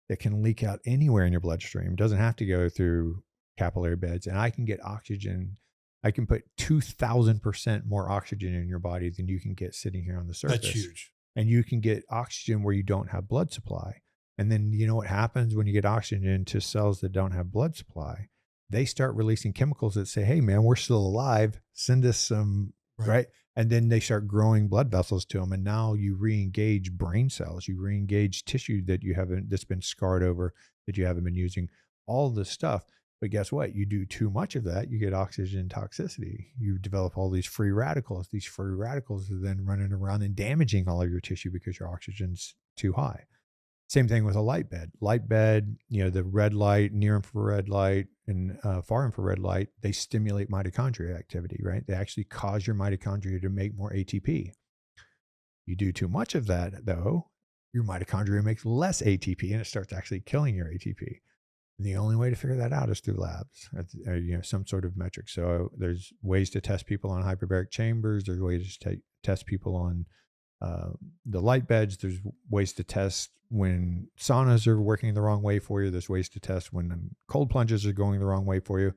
that can leak out anywhere in your bloodstream. It doesn't have to go through capillary beds, and I can get oxygen. I can put 2,000% more oxygen in your body than you can get sitting here on the surface. That's huge. And you can get oxygen where you don't have blood supply. And then you know what happens when you get oxygen to cells that don't have blood supply? They start releasing chemicals that say, hey, man, we're still alive. Send us some, right? And then they start growing blood vessels to them. And now you re-engage brain cells. You re-engage tissue that you haven't, that's been scarred over, that you haven't been using. All this stuff. But guess what? You do too much of that, you get oxygen toxicity. You develop all these free radicals. These free radicals are then running around and damaging all of your tissue because your oxygen's too high. Same thing with a light bed. Light bed, the red light, near infrared light, and far infrared light, they stimulate mitochondria activity, right? They actually cause your mitochondria to make more ATP. You do too much of that, though, your mitochondria makes less ATP, and it starts actually killing your ATP. And the only way to figure that out is through labs, some sort of metric. So there's ways to test people on hyperbaric chambers. There's ways to test people on the light beds. There's ways to test when saunas are working the wrong way for you. There's ways to test when cold plunges are going the wrong way for you,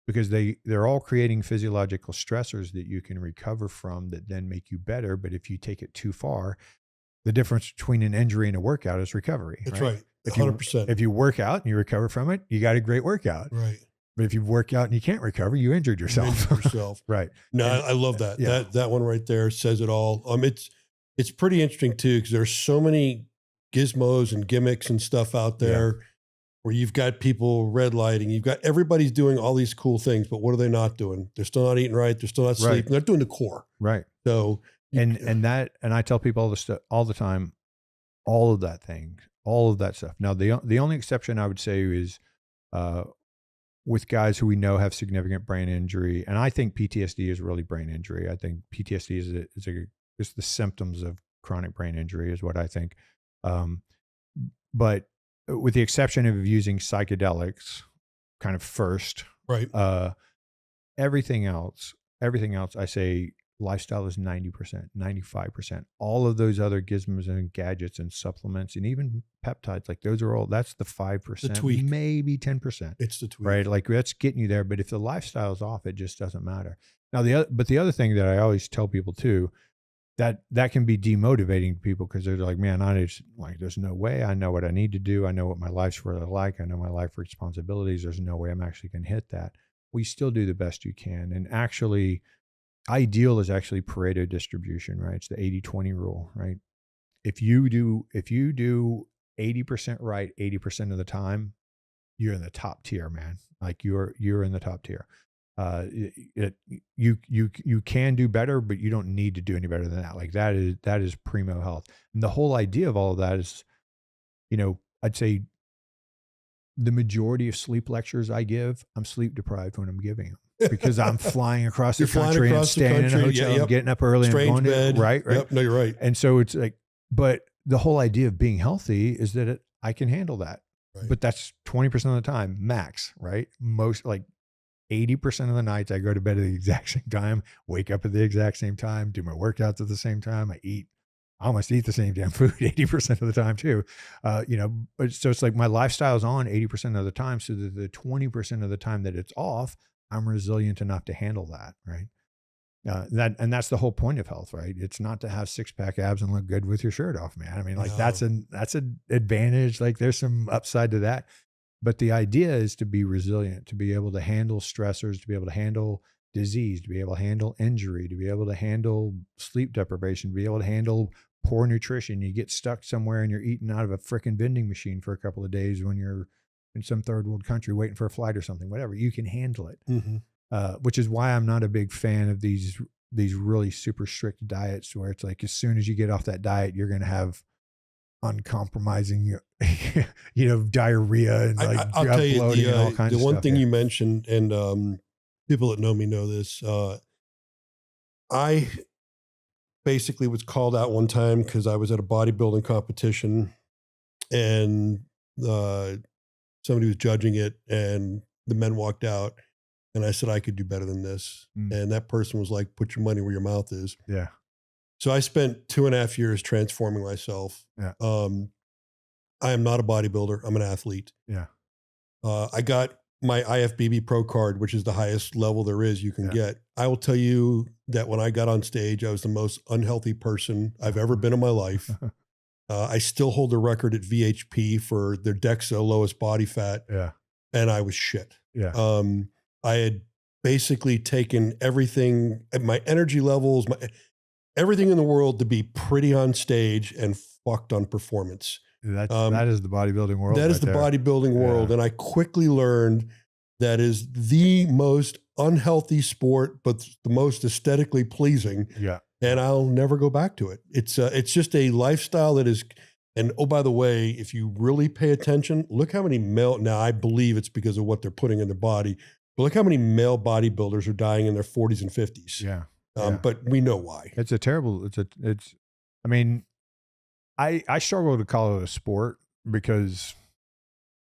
because they're all creating physiological stressors that you can recover from that then make you better. But if you take it too far, the difference between an injury and a workout is recovery. That's right. 100%. If you work out and you recover from it, you got a great workout. Right. But if you work out and you can't recover, you injured yourself. Right. No, I love that. Yeah. That one right there says it all. It's pretty interesting too, because there's so many gizmos and gimmicks and stuff out there where you've got people red lighting, you've got everybody's doing all these cool things, but what are they not doing? They're still not eating right. They're still not sleeping. They're not doing the core. Right. So, and I tell people all the time, all of that stuff. Now, the only exception I would say is with guys who we know have significant brain injury, and I think PTSD is really brain injury. I think PTSD is the symptoms of chronic brain injury, is what I think. But with the exception of using psychedelics, kind of first, right? Everything else, I say lifestyle is 90%, 95%. All of those other gizmos and gadgets and supplements and even peptides, like those are all, that's the 5%, the tweak. Maybe 10%. It's the tweak. Right? Like that's getting you there. But if the lifestyle's off, it just doesn't matter. Now, the other thing that I always tell people too, that can be demotivating to people, because they're like, man, there's no way. I know what I need to do. I know what my life's really like. I know my life responsibilities. There's no way I'm actually going to hit that. We still do the best you can. And actually, ideal is actually Pareto distribution, right? It's the 80-20 rule, right? If you do 80% right 80% of the time, you're in the top tier, man. Like you're in the top tier. You can do better, but you don't need to do any better than that. Like that is primo health. And the whole idea of all of that is, I'd say the majority of sleep lectures I give, I'm sleep deprived when I'm giving them, because I'm flying across the country and staying in a hotel and getting up early Strange and going bed. to, right? Yep. No, you're right. And so it's like, but the whole idea of being healthy is that I can handle that. Right. But that's 20% of the time max, right? Most, like 80% of the nights I go to bed at the exact same time, wake up at the exact same time, do my workouts at the same time. I almost eat the same damn food 80% of the time too. But so it's like my lifestyle's on 80% of the time, so that the 20% of the time that it's off, I'm resilient enough to handle that. Right. That's the whole point of health, right? It's not to have 6-pack abs and look good with your shirt off, man. I mean, like that's an advantage. Like there's some upside to that. But the idea is to be resilient, to be able to handle stressors, to be able to handle disease, to be able to handle injury, to be able to handle sleep deprivation, to be able to handle poor nutrition. You get stuck somewhere and you're eating out of a freaking vending machine for a couple of days when you're in some third world country waiting for a flight or something, whatever. You can handle it, which is why I'm not a big fan of these really super strict diets where it's like as soon as you get off that diet, you're going to have uncompromising, diarrhea and like I'll tell you bloating and all kinds of the one stuff. thing you mentioned, and people that know me know this. I basically was called out one time because I was at a bodybuilding competition, and somebody was judging it, and the men walked out, and I said I could do better than this, and that person was like, "Put your money where your mouth is." Yeah. So I spent 2.5 years transforming myself. Yeah. I am not a bodybuilder. I'm an athlete. Yeah. I got my IFBB Pro card, which is the highest level there is you can get. I will tell you that when I got on stage, I was the most unhealthy person I've ever been in my life. I still hold the record at VHP for their DEXA, lowest body fat. Yeah. And I was shit. Yeah. I had basically taken everything, my energy levels, everything in the world to be pretty on stage and fucked on performance. That is the bodybuilding world. That is the bodybuilding world. And I quickly learned that is the most unhealthy sport, but the most aesthetically pleasing. Yeah. And I'll never go back to it. It's just a lifestyle that is, and oh, by the way, if you really pay attention, look how many male, now I believe it's because of what they're putting in their body, but look how many male bodybuilders are dying in their 40s and 50s. Yeah. But we know why. It's a terrible, I mean, I struggle to call it a sport because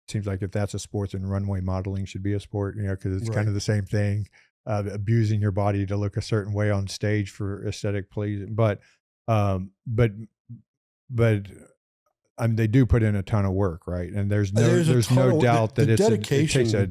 it seems like if that's a sport, then runway modeling should be a sport, because it's kind of the same thing, abusing your body to look a certain way on stage for aesthetic pleasing. But I mean, they do put in a ton of work, right? And there's no doubt that it takes a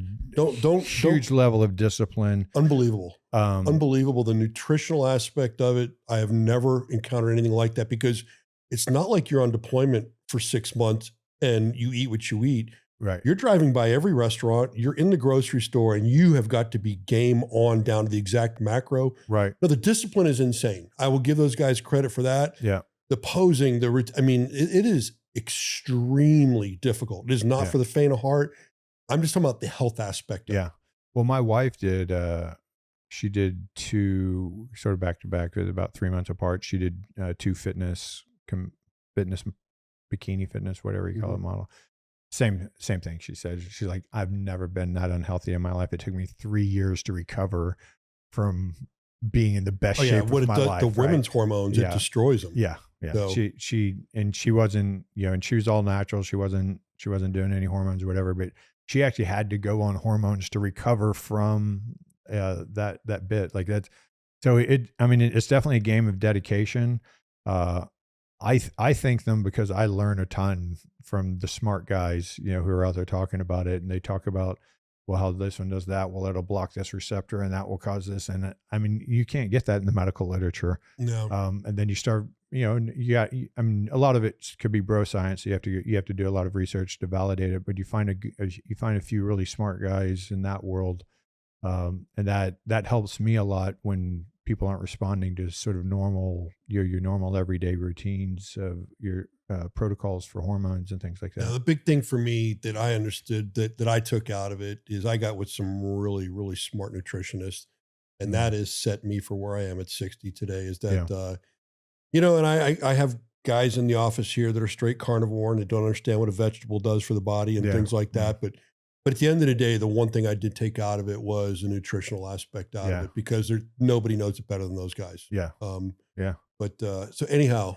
huge level of discipline. Unbelievable. Unbelievable. The nutritional aspect of it, I have never encountered anything like that, because it's not like you're on deployment for 6 months and you eat what you eat. Right. You're driving by every restaurant, you're in the grocery store, and you have got to be game on down to the exact macro. Right. No, the discipline is insane. I will give those guys credit for that. Yeah. The posing, it is extremely difficult. It is not for the faint of heart. I'm just talking about the health aspect of it. Well, my wife did, she did 2 sort of back to back, about 3 months apart. She did 2 fitness, bikini fitness, whatever you call it, model. Same thing. She said, she's like, I've never been that unhealthy in my life. It took me 3 years to recover from being in the best shape of my life. The women's hormones, it destroys them. Yeah. So, she wasn't, and she was all natural. She wasn't doing any hormones or whatever, but she actually had to go on hormones to recover from that bit like that. So it's definitely a game of dedication. I thank them because I learn a ton from the smart guys, who are out there talking about it, and they talk about, well, how this one does that. Well, it'll block this receptor and that will cause this. And you can't get that in the medical literature. No. And then you start, a lot of it could be bro science. You have to do a lot of research to validate it, but you find a few really smart guys in that world. And that helps me a lot when people aren't responding to sort of normal, your normal everyday routines of your protocols for hormones and things like that. Now, the big thing for me that I understood that I took out of it is I got with some really, really smart nutritionists, and that has set me for where I am at 60 today. Is that, and I have guys in the office here that are straight carnivore and that don't understand what a vegetable does for the body and things like that. But at the end of the day, the one thing I did take out of it was the nutritional aspect out of it, because nobody knows it better than those guys. Yeah. But so anyhow,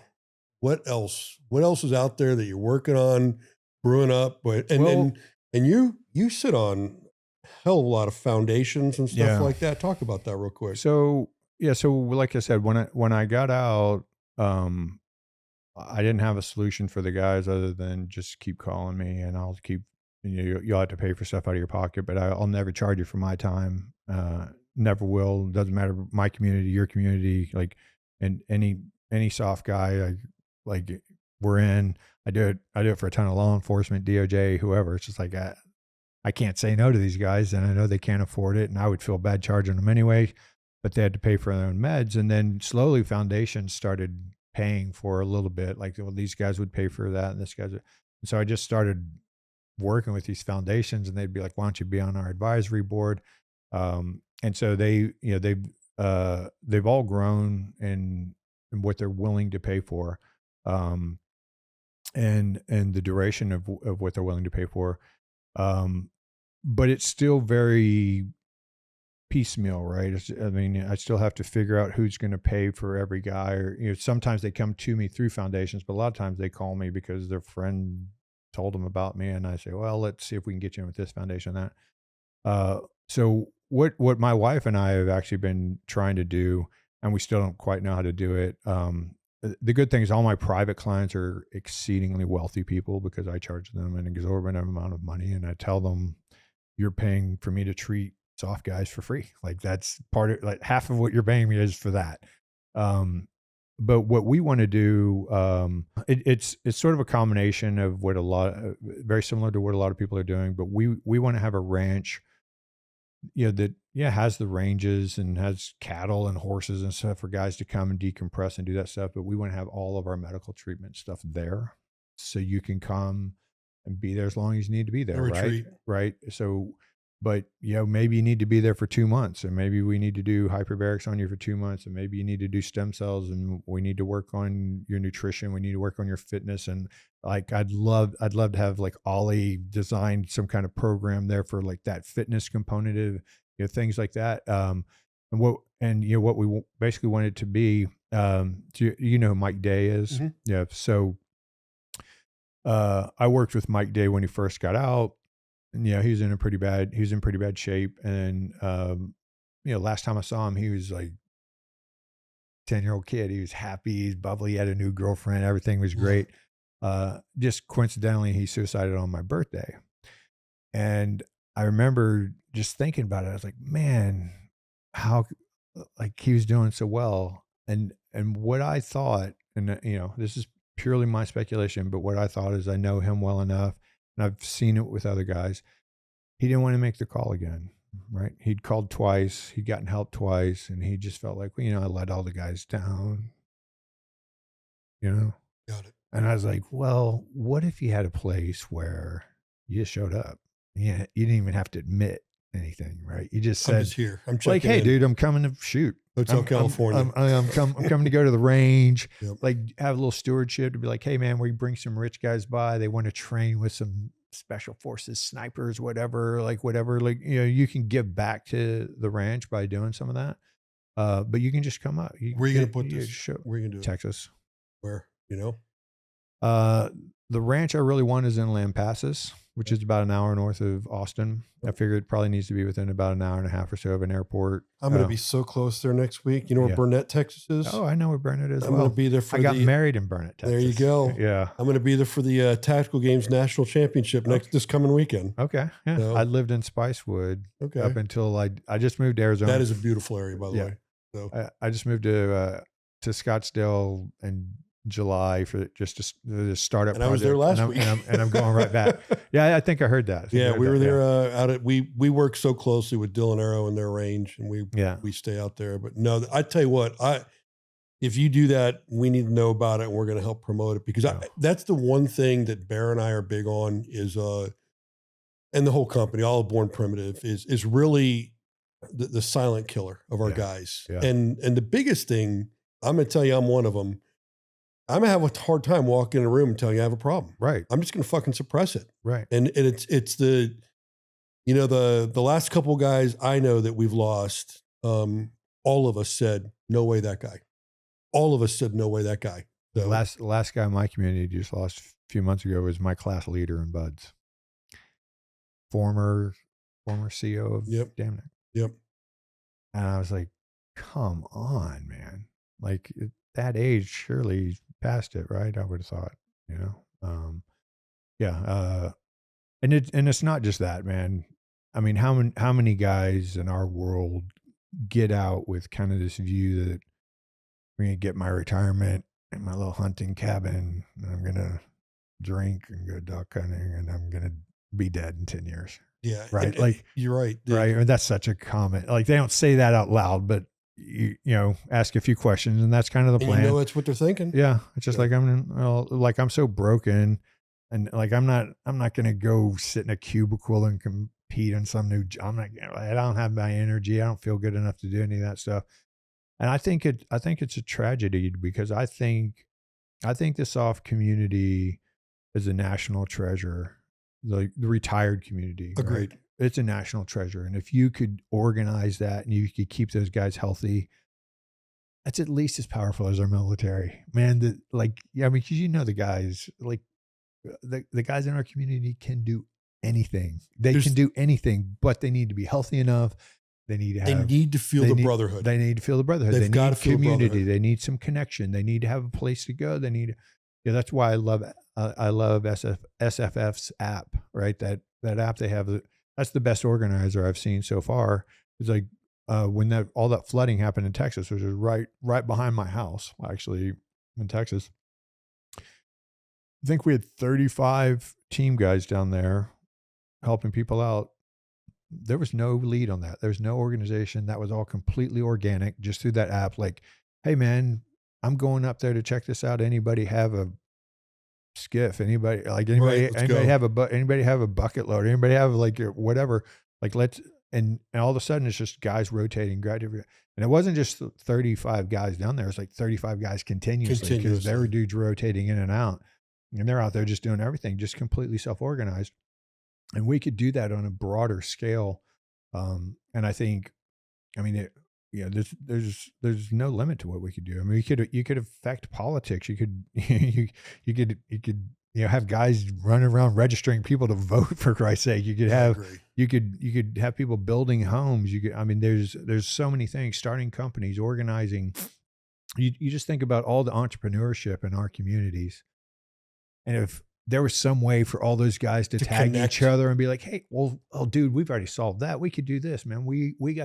what else is out there that you're working on, brewing up? And you sit on a hell of a lot of foundations and stuff like that. Talk about that real quick. So like I said, when I got out, I didn't have a solution for the guys other than just keep calling me and I'll keep. You'll have to pay for stuff out of your pocket, but I'll never charge you for my time. Never will. Doesn't matter my community, your community, like, and any soft guy, like we're in. I do it for a ton of law enforcement, DOJ, whoever. It's just like I can't say no to these guys, and I know they can't afford it, and I would feel bad charging them anyway. But they had to pay for their own meds, and then slowly foundations started paying for a little bit. Like, well, these guys would pay for that, and this guy's. And so I just started working with these foundations, and they'd be like, why don't you be on our advisory board? And so they've all grown in what they're willing to pay for, and the duration of what they're willing to pay for. But it's still very piecemeal, right? I still have to figure out who's going to pay for every guy, or, sometimes they come to me through foundations, but a lot of times they call me because their friend told them about me, and I say, well, let's see if we can get you in with this foundation, that. So what my wife and I have actually been trying to do, and we still don't quite know how to do it. The good thing is all my private clients are exceedingly wealthy people, because I charge them an exorbitant amount of money, and I tell them, you're paying for me to treat soft guys for free. Like, that's part of, like, half of what you're paying me is for that. But what we want to do, it's sort of a combination of what very similar to what a lot of people are doing, but we want to have a ranch, that has the ranges and has cattle and horses and stuff for guys to come and decompress and do that stuff. But we want to have all of our medical treatment stuff there, so you can come and be there as long as you need to be there, right? Right. So but maybe you need to be there for 2 months, and maybe we need to do hyperbarics on you for 2 months, and maybe you need to do stem cells, and we need to work on your nutrition. We need to work on your fitness. And like, I'd love to have like Ollie design some kind of program there for like that fitness component of, things like that. And what we basically want it to be, who Mike Day is. Mm-hmm. Yeah. So, I worked with Mike Day when he first got out. And he's in pretty bad shape. And, last time I saw him, he was like 10-year-old kid. He was happy. He's bubbly. He had a new girlfriend. Everything was great. Just coincidentally, he suicided on my birthday. And I remember just thinking about it. I was like, man, how, like, he was doing so well. And what I thought, and this is purely my speculation, but what I thought is, I know him well enough, and I've seen it with other guys. He didn't want to make the call again, right? He'd called twice. He'd gotten help twice, and he just felt like, I let all the guys down, Got it. And I was like, well, what if you had a place where you just showed up? Yeah, you didn't even have to admit anything, right? You just said, I'm just here. I'm checking like, hey, in. dude, I'm coming to shoot. Hotel California. I'm coming to go to the range. Yep. Like, have a little stewardship to be like, hey, man, we bring some rich guys by. They want to train with some special forces snipers, whatever. Like, you can give back to the ranch by doing some of that. But you can just come up. Where are you going to put this? Where are you going to do it? Texas. Where? The ranch I really want is in Lampasas, which is about an hour north of Austin. I figured it probably needs to be within about an hour and a half or so of an airport. I'm going to be so close there next week. You know where Burnett, Texas is? Oh, I know where Burnett is. I'm going to be there for I got married in Burnett, Texas. There you go. Yeah. I'm going to be there for the Tactical Games National Championship this coming weekend. Okay. Yeah. So, I lived in Spicewood up until I just moved to Arizona. That is a beautiful area, by the way. So I just moved to Scottsdale in July for just to start up. And I was there last week. And I'm going right back. Yeah, I think I heard that. We were there out at, we work so closely with Dylan Arrow and their range, and we stay out there. But no, I tell you what, if you do that, we need to know about it, and we're going to help promote it, because that's the one thing that Bear and I are big on is, and the whole company, all of Born Primitive is really the silent killer of our guys. Yeah. And the biggest thing, I'm going to tell you, I'm one of them. I'm going to have a hard time walking in a room and telling you I have a problem. Right. I'm just going to fucking suppress it. Right. And it's the, the last couple of guys I know that we've lost, all of us said, no way that guy. All of us said, no way that guy. So, the last guy in my community just lost a few months ago was my class leader in Buds. Former CO of Damn Neck. Yep. And I was like, come on, man. Like, at that age, surely he's past it, right? I would have thought, and it's not just that, man. I mean, how many guys in our world get out with kind of this view that I'm going to get my retirement in my little hunting cabin, and I'm going to drink and go duck hunting, and I'm going to be dead in 10 years. Yeah. Right. Like, you're right. Right. And that's such a comment. Like, they don't say that out loud, but you ask a few questions, and that's kind of the plan. That's what they're thinking. Yeah. It's just like, I'm so broken, and like, I'm not going to go sit in a cubicle and compete on some new job. I don't have my energy. I don't feel good enough to do any of that stuff. And I think it's a tragedy, because I think the soft community is a national treasure. The retired community. Agreed. Right? It's a national treasure. And if you could organize that and you could keep those guys healthy, that's at least as powerful as our military, man. Because the guys, like the guys in our community can do anything. They can do anything, but they need to be healthy enough. They need to feel the brotherhood. They need to feel the brotherhood. They've got to feel community. They need some connection. They need to have a place to go. They need, that's why I love SFF's app, right? That app they have, that's the best organizer I've seen so far. It's like, when all that flooding happened in Texas, which is right behind my house, actually, in Texas. I think we had 35 team guys down there helping people out. There was no lead on that. There was no organization. That was all completely organic, just through that app. Like, hey man, I'm going up there to check this out. Anybody have a skiff? Anybody have a bucket load? Anybody have like whatever? Like and all of a sudden it's just guys rotating, and it wasn't just 35 guys down there. It's like 35 guys continuously because there were dudes rotating in and out, and they're out there just doing everything, just completely self-organized. And we could do that on a broader scale. And I think, I mean, there's no limit to what we could do. I mean, you could affect politics. You could, you could, have guys running around registering people to vote, for Christ's sake. You could have, you could have people building homes. I mean, there's so many things, starting companies, organizing. You just think about all the entrepreneurship in our communities. And if there was some way for all those guys to tag connect each other and be like, hey, well, oh dude, we've already solved that. We could do this, man. We've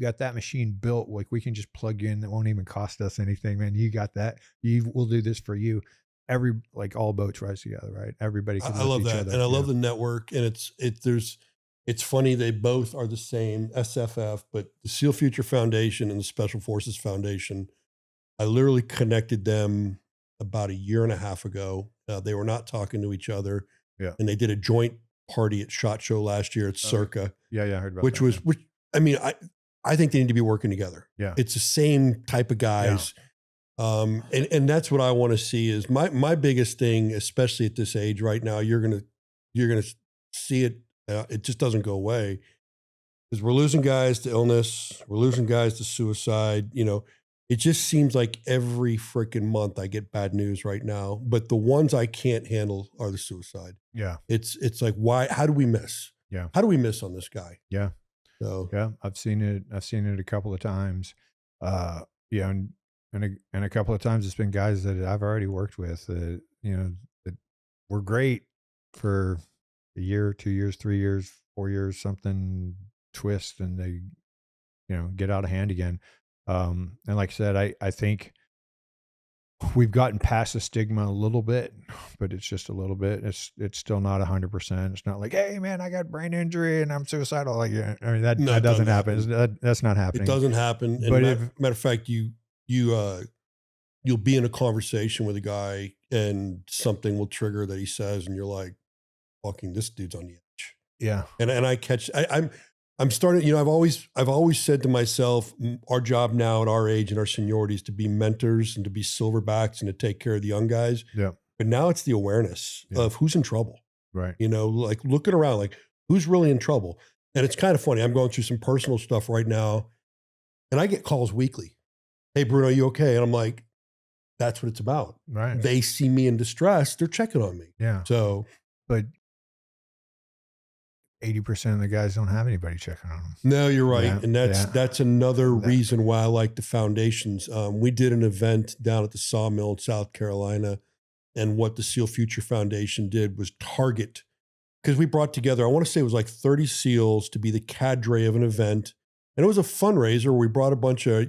got that machine built. Like we can just plug in. That won't even cost us anything, man. You got that. We'll do this for you. All boats rise together, right? Everybody can. I love that. And I love the network. And it's funny. They both are the same SFF, but the SEAL Future Foundation and the Special Forces Foundation, I literally connected them about 1.5 years ago. They were not talking to each other. Yeah. And they did a joint party at SHOT Show last year at Circa. Yeah. I heard about which that. Which I mean, I think they need to be working together. Yeah. It's the same type of guys. Yeah. And that's what I want to see is my biggest thing, especially at this age right now, you're going to see it. It just doesn't go away because we're losing guys to illness. We're losing guys to suicide. It just seems like every freaking month I get bad news right now, but the ones I can't handle are the suicide. Yeah. It's like, why, how do we miss? Yeah. How do we miss on this guy? Yeah. So, yeah, I've seen it a couple of times. And a couple of times it's been guys that I've already worked with, that were great for a year, 2 years, 3 years, 4 years, something twist, and they, get out of hand again. And like I said, I think we've gotten past the stigma a little bit, but it's just a little bit. It's still not 100%. It's not like, hey man, I got brain injury and I'm suicidal. Like, I mean, that doesn't happen. That's not happening. It doesn't happen. And but matter of fact, you'll be in a conversation with a guy and something will trigger that he says, and you're like, fucking, this dude's on the edge. Yeah. And I'm starting, I've always said to myself, our job now at our age and our seniority is to be mentors and to be silverbacks and to take care of the young guys. Yeah. But now it's the awareness of who's in trouble. Right. Like looking around, like who's really in trouble. And it's kind of funny. I'm going through some personal stuff right now and I get calls weekly. Hey, Bruno, you okay? And I'm like, that's what it's about. Right. They see me in distress. They're checking on me. Yeah. So, but 80% of the guys don't have anybody checking on them. No, you're right. Yeah, and that's another reason why I like the foundations. We did an event down at the Sawmill in South Carolina, and what the SEAL Future Foundation did was target, because we brought together, I want to say it was like 30 SEALs to be the cadre of an event. And it was a fundraiser where we brought a bunch of,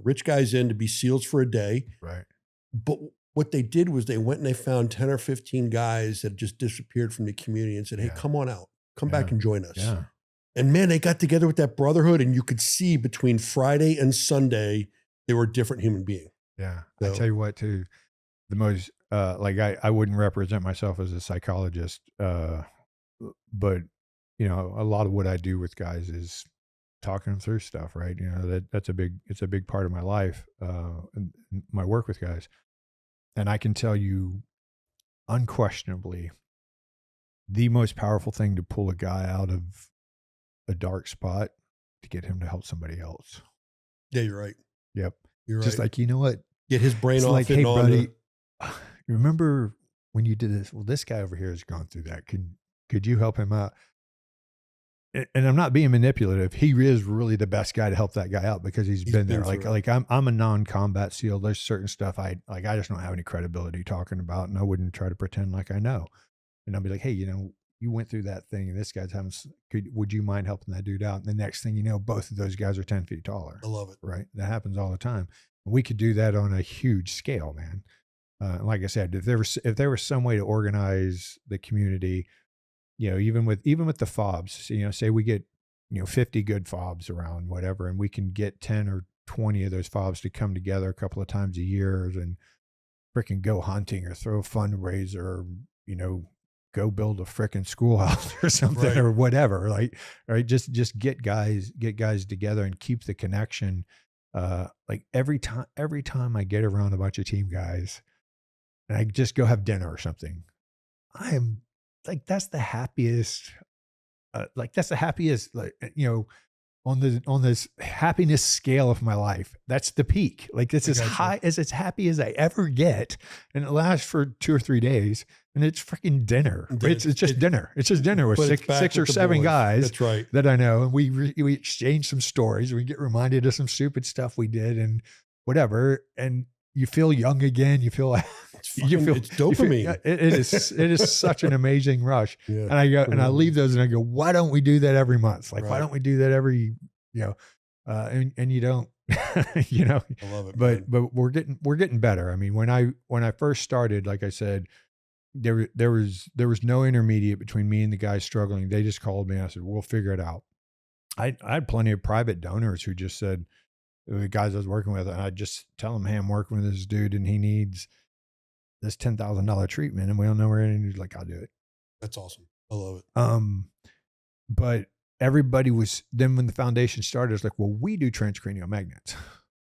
rich guys in to be SEALs for a day. Right. But what they did was they went and they found 10 or 15 guys that just disappeared from the community and said, hey, come on out. Come back and join us. Yeah. And man, they got together with that brotherhood, and you could see between Friday and Sunday, they were a different human being. Yeah. So, I tell you what, too, the most, I wouldn't represent myself as a psychologist, but, a lot of what I do with guys is talking them through stuff, right? It's a big part of my life, and my work with guys. And I can tell you unquestionably, the most powerful thing to pull a guy out of a dark spot to get him to help somebody else. Yeah, you're right. Yep. You're just right. Like, you know what? Get his brain off. Like, hey, buddy, remember when you did this? Well, this guy over here has gone through that. Could you help him out? And I'm not being manipulative. He is really the best guy to help that guy out because he's been there. Like I'm a non-combat SEAL. There's certain stuff I just don't have any credibility talking about, and I wouldn't try to pretend like I know. And I'll be like, hey, you went through that thing and this guy's having, would you mind helping that dude out? And the next thing you know, both of those guys are 10 feet taller. I love it. Right. That happens all the time. We could do that on a huge scale, man. Like I said, if there was some way to organize the community, even with the fobs, say we get, 50 good fobs around whatever, and we can get 10 or 20 of those fobs to come together a couple of times a year and freaking go hunting or throw a fundraiser, go build a frickin' schoolhouse or something Right. or whatever. Like, right. Just get guys together and keep the connection. Like every time I get around a bunch of team guys and I just go have dinner or something, I am like, that's the happiest, like, on this happiness scale of my life. That's the peak. Like it's as high as happy as I ever get. And it lasts for 2 or 3 days. And it's freaking dinner. It's just dinner. It's just dinner with six or seven guys. That's right. That I know. And we exchange some stories. We get reminded of some stupid stuff we did and whatever. And you feel young again. You feel it's dopamine. It is such an amazing rush. Yeah. And I go and I leave those and I go, why don't we do that every month? Like, why don't we do that every, and you don't, I love it. but we're getting better. I mean, when I first started, like I said, there was no intermediate between me and the guys struggling. They just called me and I said, we'll figure it out. I had plenty of private donors who just said, the guys I was working with, and I'd just tell them, hey, I'm working with this dude and he needs this $10,000 treatment and we don't know where it is. He's like, I'll do it. That's awesome. I love it. But everybody was, then when the foundation started, it's like, well, we do transcranial magnets.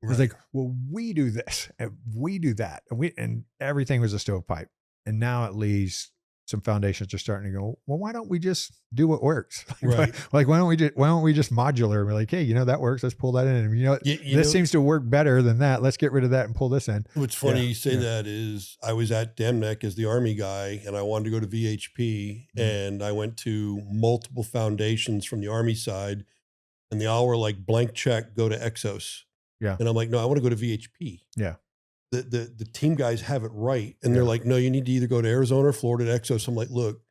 It was like, well, we do this and we do that. And everything was a stovepipe. And now at least some foundations are starting to go, well, why don't we just do what works? Like, why don't we just modular? We're like, hey, that works. Let's pull that in. And this seems to work better than that. Let's get rid of that and pull this in. What's funny you say that is I was at Demneck as the Army guy and I wanted to go to VHP and I went to multiple foundations from the Army side and they all were like blank check, go to Exos. Yeah. And I'm like, no, I want to go to VHP. Yeah. The team guys have it right. And they're like, no, you need to either go to Arizona or Florida to Exos. I'm like, look,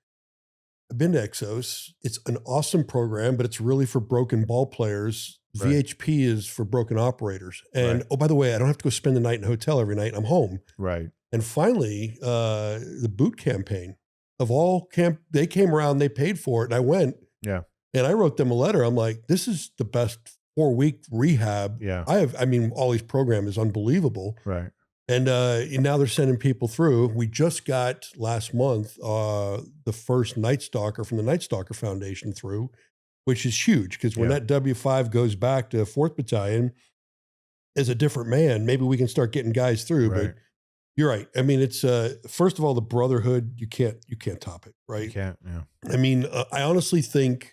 I've been to Exos. It's an awesome program, but it's really for broken ball players. Right. VHP is for broken operators. And oh, by the way, I don't have to go spend the night in a hotel every night. I'm home. Right. And finally, the boot campaign of all camp, they came around, they paid for it. And I went. Yeah. And I wrote them a letter. I'm like, this is the best 4-week rehab. Yeah. Ollie's program is unbelievable. Right. And now they're sending people through. We just got last month the first Night Stalker from the Night Stalker Foundation through, which is huge because when that W5 goes back to 4th Battalion as a different man, maybe we can start getting guys through. Right. But you're right. I mean, it's first of all the brotherhood. You can't top it, right? You can't. Yeah. I mean, I honestly think.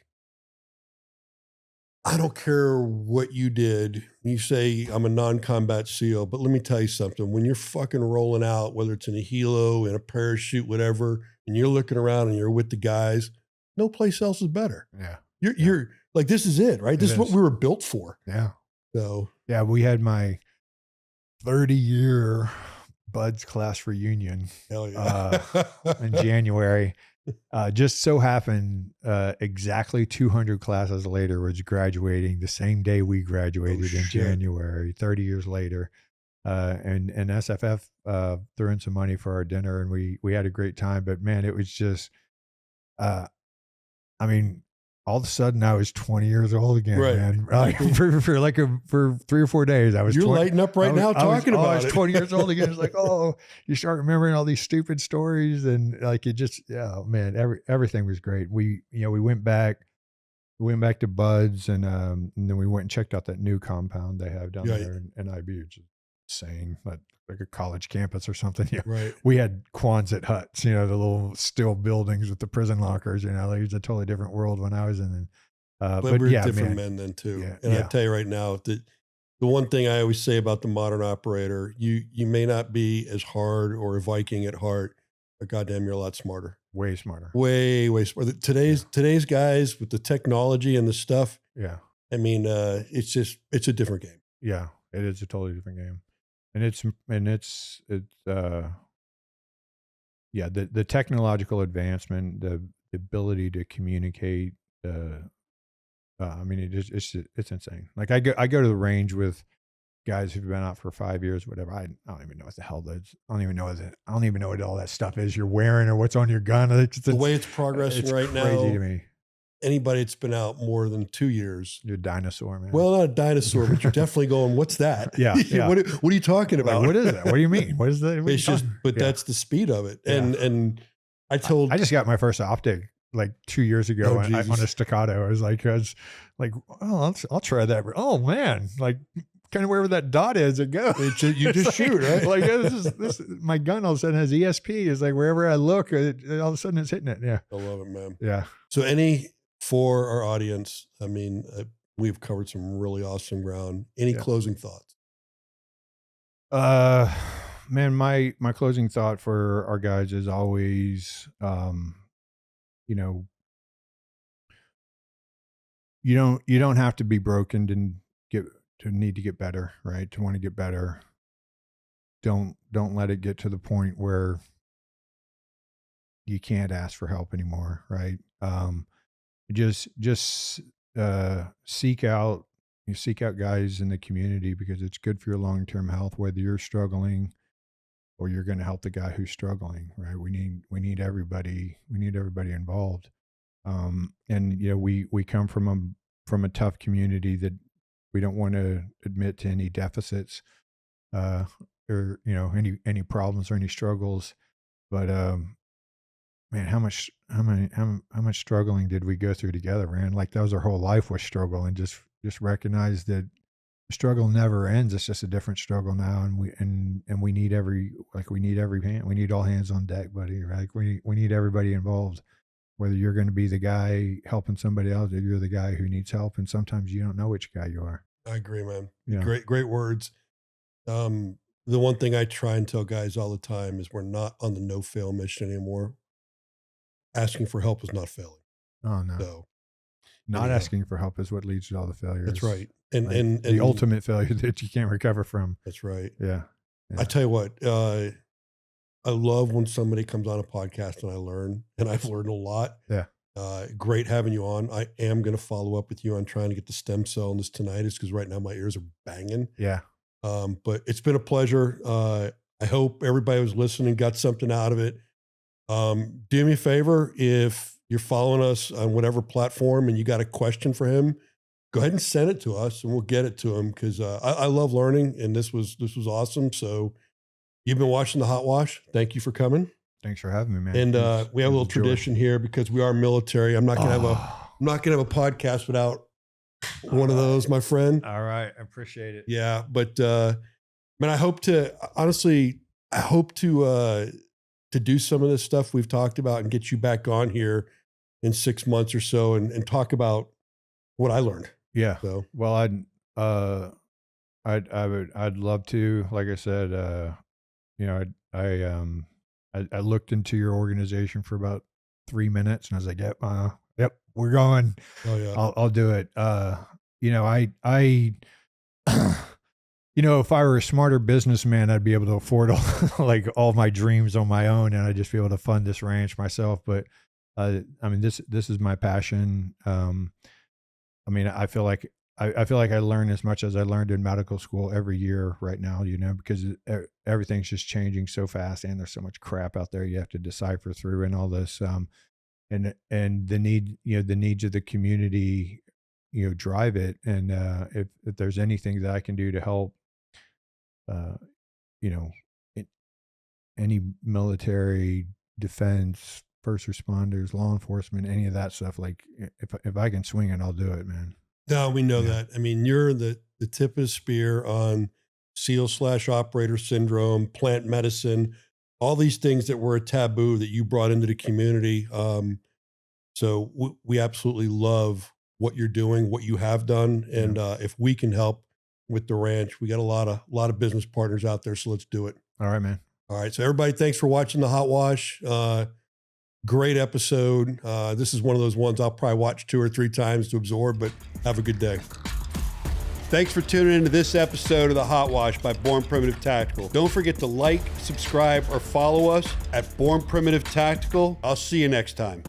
I don't care what you did. You say I'm a non-combat SEAL, but let me tell you something. When you're fucking rolling out, whether it's in a helo, in a parachute, whatever, and you're looking around and you're with the guys, no place else is better. Yeah. You're like, this is it, right? This is what we were built for. Yeah. So. Yeah, we had my 30-year Buds class reunion in January. Just so happened, exactly 200 classes later was graduating the same day we graduated in January, 30 years later. And SFF threw in some money for our dinner and we had a great time, but man, it was just, all of a sudden I was 20 years old again, man. For 3 or 4 days, I was. You're lighting up right now talking about it. I was 20 years old again. It's like, oh, you start remembering all these stupid stories, and like it just, man, everything was great. We went back to Buds, and then we went and checked out that new compound they have down there in IB, which is insane, like a college campus or something. Right. We had Quonset huts, the little steel buildings with the prison lockers. It was a totally different world when I was in them. But we're different men then too. Yeah, and I tell you right now, the one thing I always say about the modern operator, you may not be as hard or a Viking at heart, but goddamn, you're a lot smarter. Way smarter. Way smarter. Today's guys with the technology and the stuff. Yeah. I mean, it's a different game. Yeah, it is a totally different game. And the technological advancement, the ability to communicate, it's insane. Like I go to the range with guys who've been out for 5 years, whatever. I don't even know what the hell that is. I don't even know what all that stuff is you're wearing or what's on your gun. The way it's progressing right now. It's crazy to me. Anybody that's been out more than 2 years. You're a dinosaur, man. Well, not a dinosaur, but you're definitely going, what's that? Yeah. What are you talking about? Like, what is that? What do you mean? What is that? It's just, but that's the speed of it. And I told, I just got my first optic like 2 years ago on a staccato. I was like, oh, I'll try that. Oh man, like kind of wherever that dot is, it goes. You just shoot, right? Like this my gun all of a sudden has ESP. It's like wherever I look, all of a sudden it's hitting it. Yeah, I love it, man. Yeah. So for our audience, I mean, we've covered some really awesome ground. Any closing thoughts? Man, my closing thought for our guys is always, you know, you don't have to be broken to need to get better, right? To want to get better. Don't let it get to the point where you can't ask for help anymore, right? Just seek out guys in the community, because it's good for your long-term health, whether you're struggling or you're going to help the guy who's struggling, right? We need everybody involved. And we come from a tough community that we don't want to admit to any deficits, or any problems or any struggles. But man, how much struggling did we go through together, man? Like that was our whole life was struggle, and just recognize that the struggle never ends. It's just a different struggle now, and we need every hand. We need all hands on deck, buddy. Right? We need everybody involved. Whether you're going to be the guy helping somebody else, or you're the guy who needs help, and sometimes you don't know which guy you are. I agree, man. Yeah. Great words. The one thing I try and tell guys all the time is we're not on the no-fail mission anymore. Asking for help is not failing. Oh no. So, not asking for help is what leads to all the failures. That's right. And the ultimate failure that you can't recover from. That's right. Yeah. I tell you what, I love when somebody comes on a podcast and I learn, and I've learned a lot. Yeah. Great having you on. I am going to follow up with you on trying to get the stem cell and this tinnitus, because right now my ears are banging. Yeah. But it's been a pleasure. I hope everybody who's listening got something out of it. Do me a favor, if you're following us on whatever platform and you got a question for him, go ahead and send it to us and we'll get it to him, because I love learning, and this was awesome. So you've been watching the Hot Wash. Thank you for coming. Thanks for having me, man. And we have a little tradition here, because we are military. I'm not gonna have a podcast without one of those, my friend. All right, I appreciate it. Yeah, but man, I hope to do some of this stuff we've talked about and get you back on here in 6 months or so and talk about what I learned. Yeah. So, well, I'd love to. Like I said, I looked into your organization for about 3 minutes, and I was like, yep, we're going. Oh yeah, I'll do it. If I were a smarter businessman, I'd be able to afford all my dreams on my own, and I'd just be able to fund this ranch myself. But this is my passion. I feel like I learn as much as I learned in medical school every year right now, because everything's just changing so fast, and there's so much crap out there you have to decipher through, and all this, and the needs of the community, drive it. And if there's anything that I can do to help, any military, defense, first responders, law enforcement, any of that stuff, like if I can swing it, I'll do it, man. No, we know that. I mean, you're the tip of the spear on SEAL/operator syndrome, plant medicine, all these things that were a taboo that you brought into the community. So we absolutely love what you're doing, what you have done. And if we can help with the ranch, we got a lot of business partners out there. So let's do it. All right, man. All right. So everybody, thanks for watching the Hot Wash. Great episode. This is one of those ones I'll probably watch 2 or 3 times to absorb, but have a good day. Thanks for tuning into this episode of the Hot Wash by Born Primitive Tactical. Don't forget to like, subscribe, or follow us at Born Primitive Tactical. I'll see you next time.